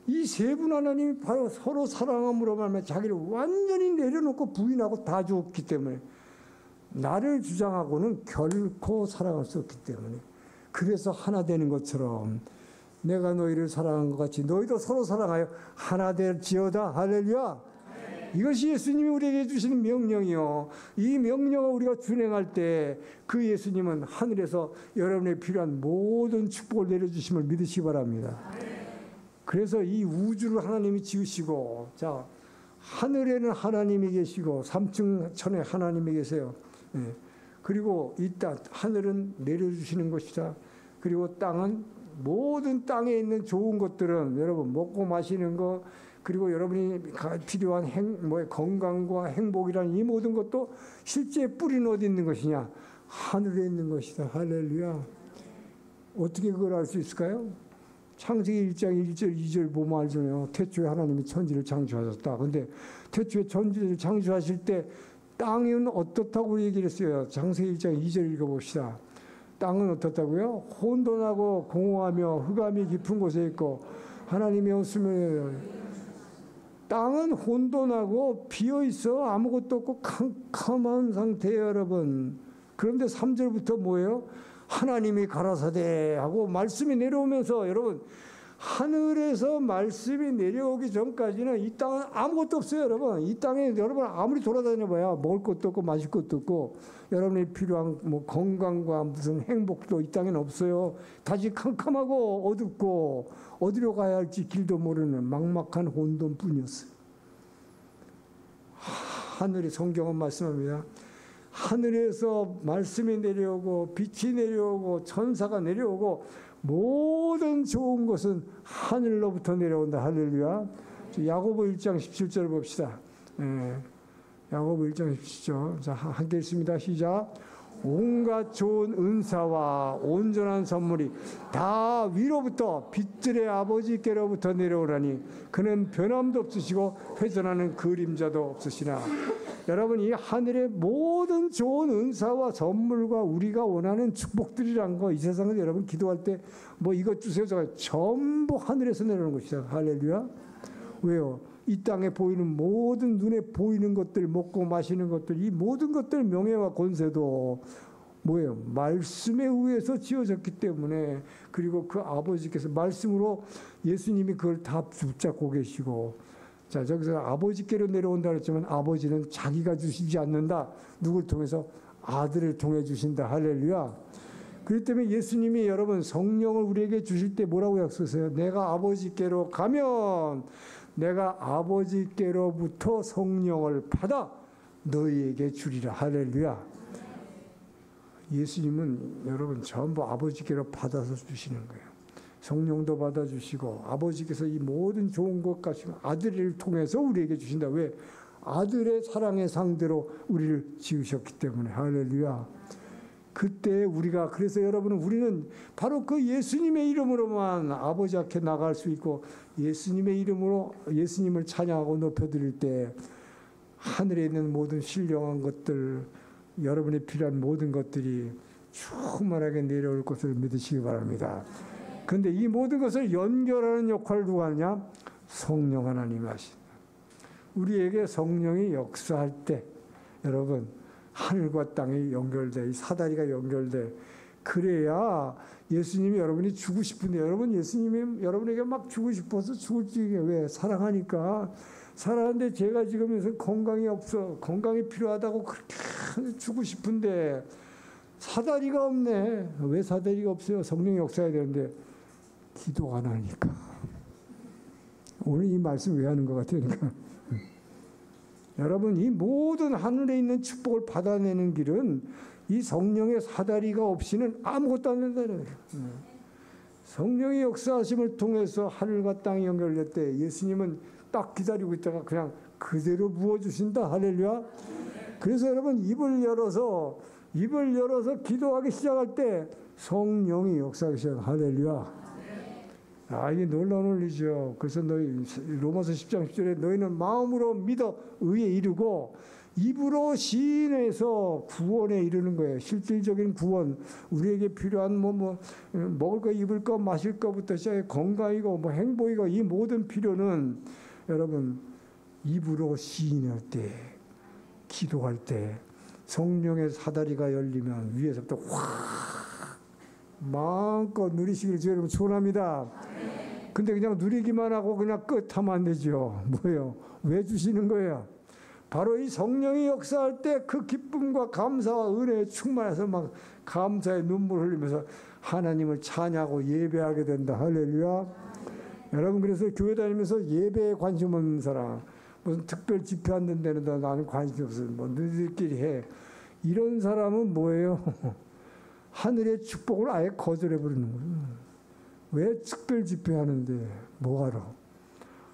이 세 분 하나님이 바로 서로 사랑함으로 말하면 자기를 완전히 내려놓고 부인하고 다 주었기 때문에 나를 주장하고는 결코 사랑할 수 없기 때문에, 그래서 하나 되는 것처럼 내가 너희를 사랑한 것 같이 너희도 서로 사랑하여 하나 될지어다. 할렐루야. 이것이 예수님이 우리에게 주시는 명령이요. 이 명령을 우리가 준행할 때 그 예수님은 하늘에서 여러분의 필요한 모든 축복을 내려주심을 믿으시기 바랍니다. 그래서 이 우주를 하나님이 지으시고, 자, 하늘에는 하나님이 계시고 3층 천에 하나님이 계세요. 예. 그리고 이 땅, 하늘은 내려주시는 것이다. 그리고 땅은, 모든 땅에 있는 좋은 것들은 여러분 먹고 마시는 거, 그리고 여러분이 필요한 건강과 행복이라는 이 모든 것도 실제 뿌리는 어디 있는 것이냐? 하늘에 있는 것이다. 할렐루야. 어떻게 그걸 알 수 있을까요? 창세기 1장 1절 2절 보면 알잖아요. 태초에 하나님이 천지를 창조하셨다. 근데 태초에 천지를 창조하실 때 땅은 어떻다고 얘기를 했어요? 창세기 1장 2절 읽어봅시다. 땅은 어떻다고요? 혼돈하고 공허하며 흑암이 깊은 곳에 있고 하나님이 없으면, 땅은 혼돈하고 비어있어. 아무것도 없고 캄캄한 상태예요, 여러분. 그런데 3절부터 뭐예요? 하나님이 가라사대 하고 말씀이 내려오면서, 여러분, 하늘에서 말씀이 내려오기 전까지는 이 땅은 아무것도 없어요, 여러분. 이 땅에 여러분 아무리 돌아다녀봐야 먹을 것도 없고 마실 것도 없고 여러분이 필요한 건강과 무슨 행복도 이 땅에는 없어요. 다시 캄캄하고 어둡고 어디로 가야 할지 길도 모르는 막막한 혼돈뿐이었어요. 하늘의 성경은 말씀합니다. 하늘에서 말씀이 내려오고 빛이 내려오고 천사가 내려오고 모든 좋은 것은 하늘로부터 내려온다. 할렐루야. 야고보 1장 17절 봅시다. 야고보 1장 17절. 자, 함께 읽습니다. 시작. 온갖 좋은 은사와 온전한 선물이 다 위로부터 빛들의 아버지께로부터 내려오라니 그는 변함도 없으시고 회전하는 그림자도 없으시나. 여러분, 이 하늘의 모든 좋은 은사와 선물과 우리가 원하는 축복들이란 거, 이 세상에서 여러분 기도할 때 뭐 이것 주세요 저것, 전부 하늘에서 내려오는 것이다. 할렐루야. 왜요? 이 땅에 보이는 모든, 눈에 보이는 것들, 먹고 마시는 것들, 이 모든 것들, 명예와 권세도 뭐예요? 말씀에 의해서 지어졌기 때문에, 그리고 그 아버지께서 말씀으로 예수님이 그걸 다 붙잡고 계시고, 자, 저기서 아버지께로 내려온다 그랬지만 아버지는 자기가 주시지 않는다. 누굴 통해서? 아들을 통해 주신다. 할렐루야. 그렇기 때문에 예수님이 여러분 성령을 우리에게 주실 때 뭐라고 약속하세요? 내가 아버지께로 가면 내가 아버지께로부터 성령을 받아 너희에게 주리라. 할렐루야. 예수님은 여러분 전부 아버지께로 받아서 주시는 거예요. 성령도 받아주시고 아버지께서 이 모든 좋은 것 가지고 아들을 통해서 우리에게 주신다. 왜? 아들의 사랑의 상대로 우리를 지으셨기 때문에. 할렐루야. 그때 우리가, 그래서 여러분은 우리는 바로 그 예수님의 이름으로만 아버지 앞에 나갈 수 있고, 예수님의 이름으로 예수님을 찬양하고 높여드릴 때 하늘에 있는 모든 신령한 것들, 여러분이 필요한 모든 것들이 충만하게 내려올 것을 믿으시기 바랍니다. 그런데 이 모든 것을 연결하는 역할을 누가 하느냐? 성령 하나님이 하신다. 우리에게 성령이 역사할 때 여러분 하늘과 땅이 연결돼, 이 사다리가 연결돼. 그래야 예수님이 여러분이 주고 싶은데, 여러분 예수님이 여러분에게 막 주고 싶어서 죽을 지경에, 왜? 사랑하니까. 사랑하는데 제가 지금 요새 건강이 없어, 건강이 필요하다고 그렇게 주고 싶은데 사다리가 없네. 왜 사다리가 없어요? 성령이 역사해야 되는데 기도 안 하니까. 오늘 이 말씀 왜 하는 것 같아요? 그러니까 여러분, 이 모든 하늘에 있는 축복을 받아내는 길은 이 성령의 사다리가 없이는 아무것도 안 된다는 거예요. 성령의 역사하심을 통해서 하늘과 땅이 연결될 때 예수님은 딱 기다리고 있다가 그냥 그대로 부어주신다. 할렐루야. 그래서 여러분 입을 열어서 기도하기 시작할 때 성령이 역사하기 시작합니다. 할렐루야. 아, 이게 놀라운 일이죠. 그래서 너희 로마서 10장 10절에 너희는 마음으로 믿어 의에 이르고 입으로 시인해서 구원에 이르는 거예요. 실질적인 구원, 우리에게 필요한 먹을 거, 입을 거, 마실 거부터 시작해 건강이고 행복이고 이 모든 필요는 여러분 입으로 시인할 때, 기도할 때, 성령의 사다리가 열리면 위에서부터 확 마음껏 누리시기를 주의 이름으로 축원합니다. 근데 그냥 누리기만 하고 그냥 끝하면 안 되죠. 뭐예요? 왜 주시는 거예요? 바로 이 성령이 역사할 때 그 기쁨과 감사와 은혜에 충만해서 막 감사의 눈물 흘리면서 하나님을 찬양하고 예배하게 된다. 할렐루야. 여러분, 그래서 교회 다니면서 예배에 관심 없는 사람, 무슨 특별 집회 안 된다는데 나는 관심 없어, 뭐 너희들끼리 해, 이런 사람은 뭐예요? 하늘의 축복을 아예 거절해 버리는 거예요. 왜 특별 집회 하는데 뭐하러?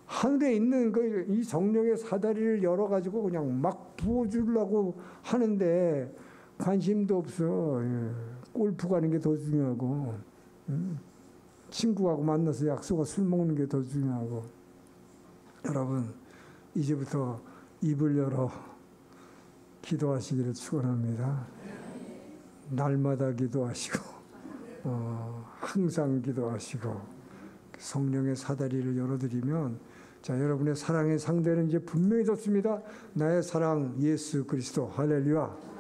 하늘에 있는 이 성령의 사다리를 열어 가지고 그냥 막 부어주려고 하는데 관심도 없어. 골프 가는 게 더 중요하고, 친구하고 만나서 약속하고 술 먹는 게 더 중요하고. 여러분, 이제부터 입을 열어 기도하시기를 축원합니다. 날마다 기도하시고, 항상 기도하시고, 성령의 사다리를 열어드리면, 자, 여러분의 사랑의 상대는 이제 분명히 졌습니다. 나의 사랑 예수 그리스도. 할렐루야.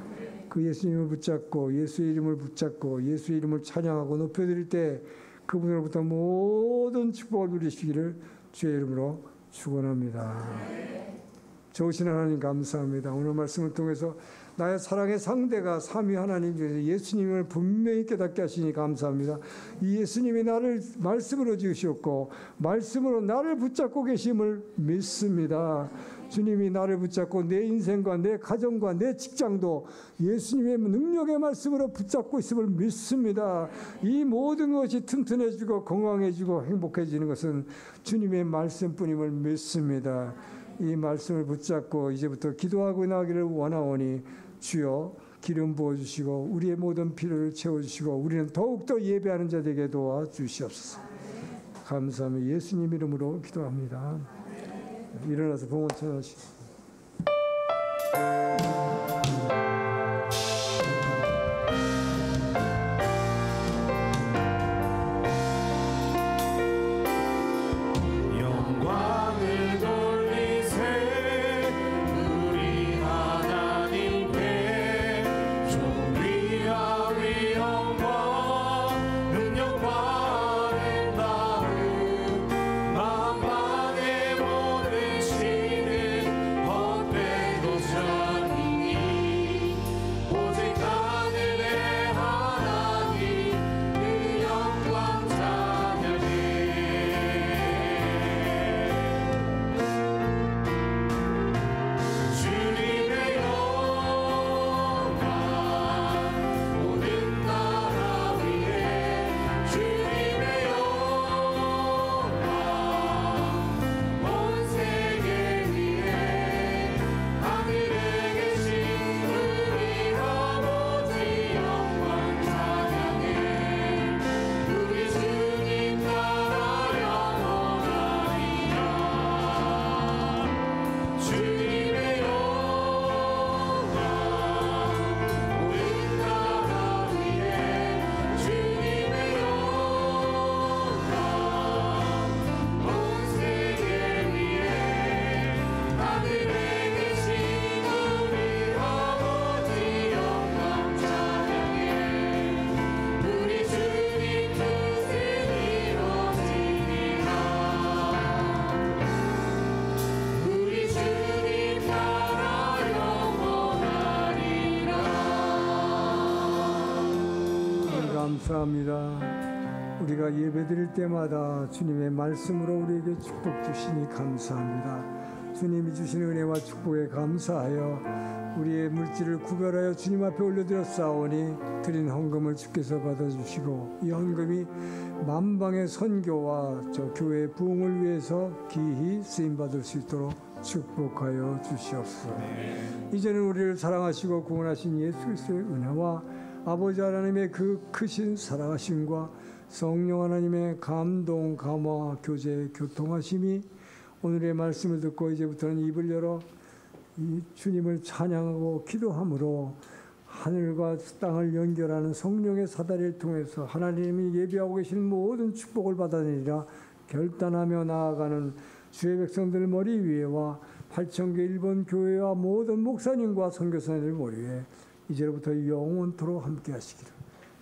그 예수님을 붙잡고 예수의 이름을 붙잡고 예수의 이름을 찬양하고 높여드릴 때 그분으로부터 모든 축복을 누리시기를 주의 이름으로 축원합니다. 좋으신 하나님 감사합니다. 오늘 말씀을 통해서 나의 사랑의 상대가 삼위 하나님 중에서 예수님을 분명히 깨닫게 하시니 감사합니다. 이 예수님이 나를 말씀으로 지으셨고 말씀으로 나를 붙잡고 계심을 믿습니다. 주님이 나를 붙잡고 내 인생과 내 가정과 내 직장도 예수님의 능력의 말씀으로 붙잡고 있음을 믿습니다. 이 모든 것이 튼튼해지고 건강해지고 행복해지는 것은 주님의 말씀뿐임을 믿습니다. 이 말씀을 붙잡고 이제부터 기도하고 나가기를 원하오니 주여 기름 부어주시고 우리의 모든 필요를 채워주시고 우리는 더욱더 예배하는 자 되게 도와주시옵소서. 감사하며 예수님 이름으로 기도합니다. 일어나서 봉헌 찬양하시죠. 감사합니다. 우리가 예배드릴 때마다 주님의 말씀으로 우리에게 축복 주시니 감사합니다. 주님이 주시는 은혜와 축복에 감사하여 우리의 물질을 구별하여 주님 앞에 올려드렸사오니 드린 헌금을 주께서 받아주시고 이 헌금이 만방의 선교와 저 교회의 부흥을 위해서 기히 쓰임받을 수 있도록 축복하여 주시옵소서. 이제는 우리를 사랑하시고 구원하신 예수 그리스도의 은혜와 아버지 하나님의 그 크신 사랑하심과 성령 하나님의 감동, 감화, 교제, 교통하심이 오늘의 말씀을 듣고 이제부터는 입을 열어 이 주님을 찬양하고 기도함으로 하늘과 땅을 연결하는 성령의 사다리를 통해서 하나님이 예비하고 계신 모든 축복을 받아내리라 결단하며 나아가는 주의 백성들 머리 위에와 8,000개 일본 교회와 모든 목사님과 선교사님들 모두에 이제부터 영원토록 함께 하시기를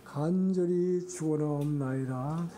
간절히 축원하옵나이다.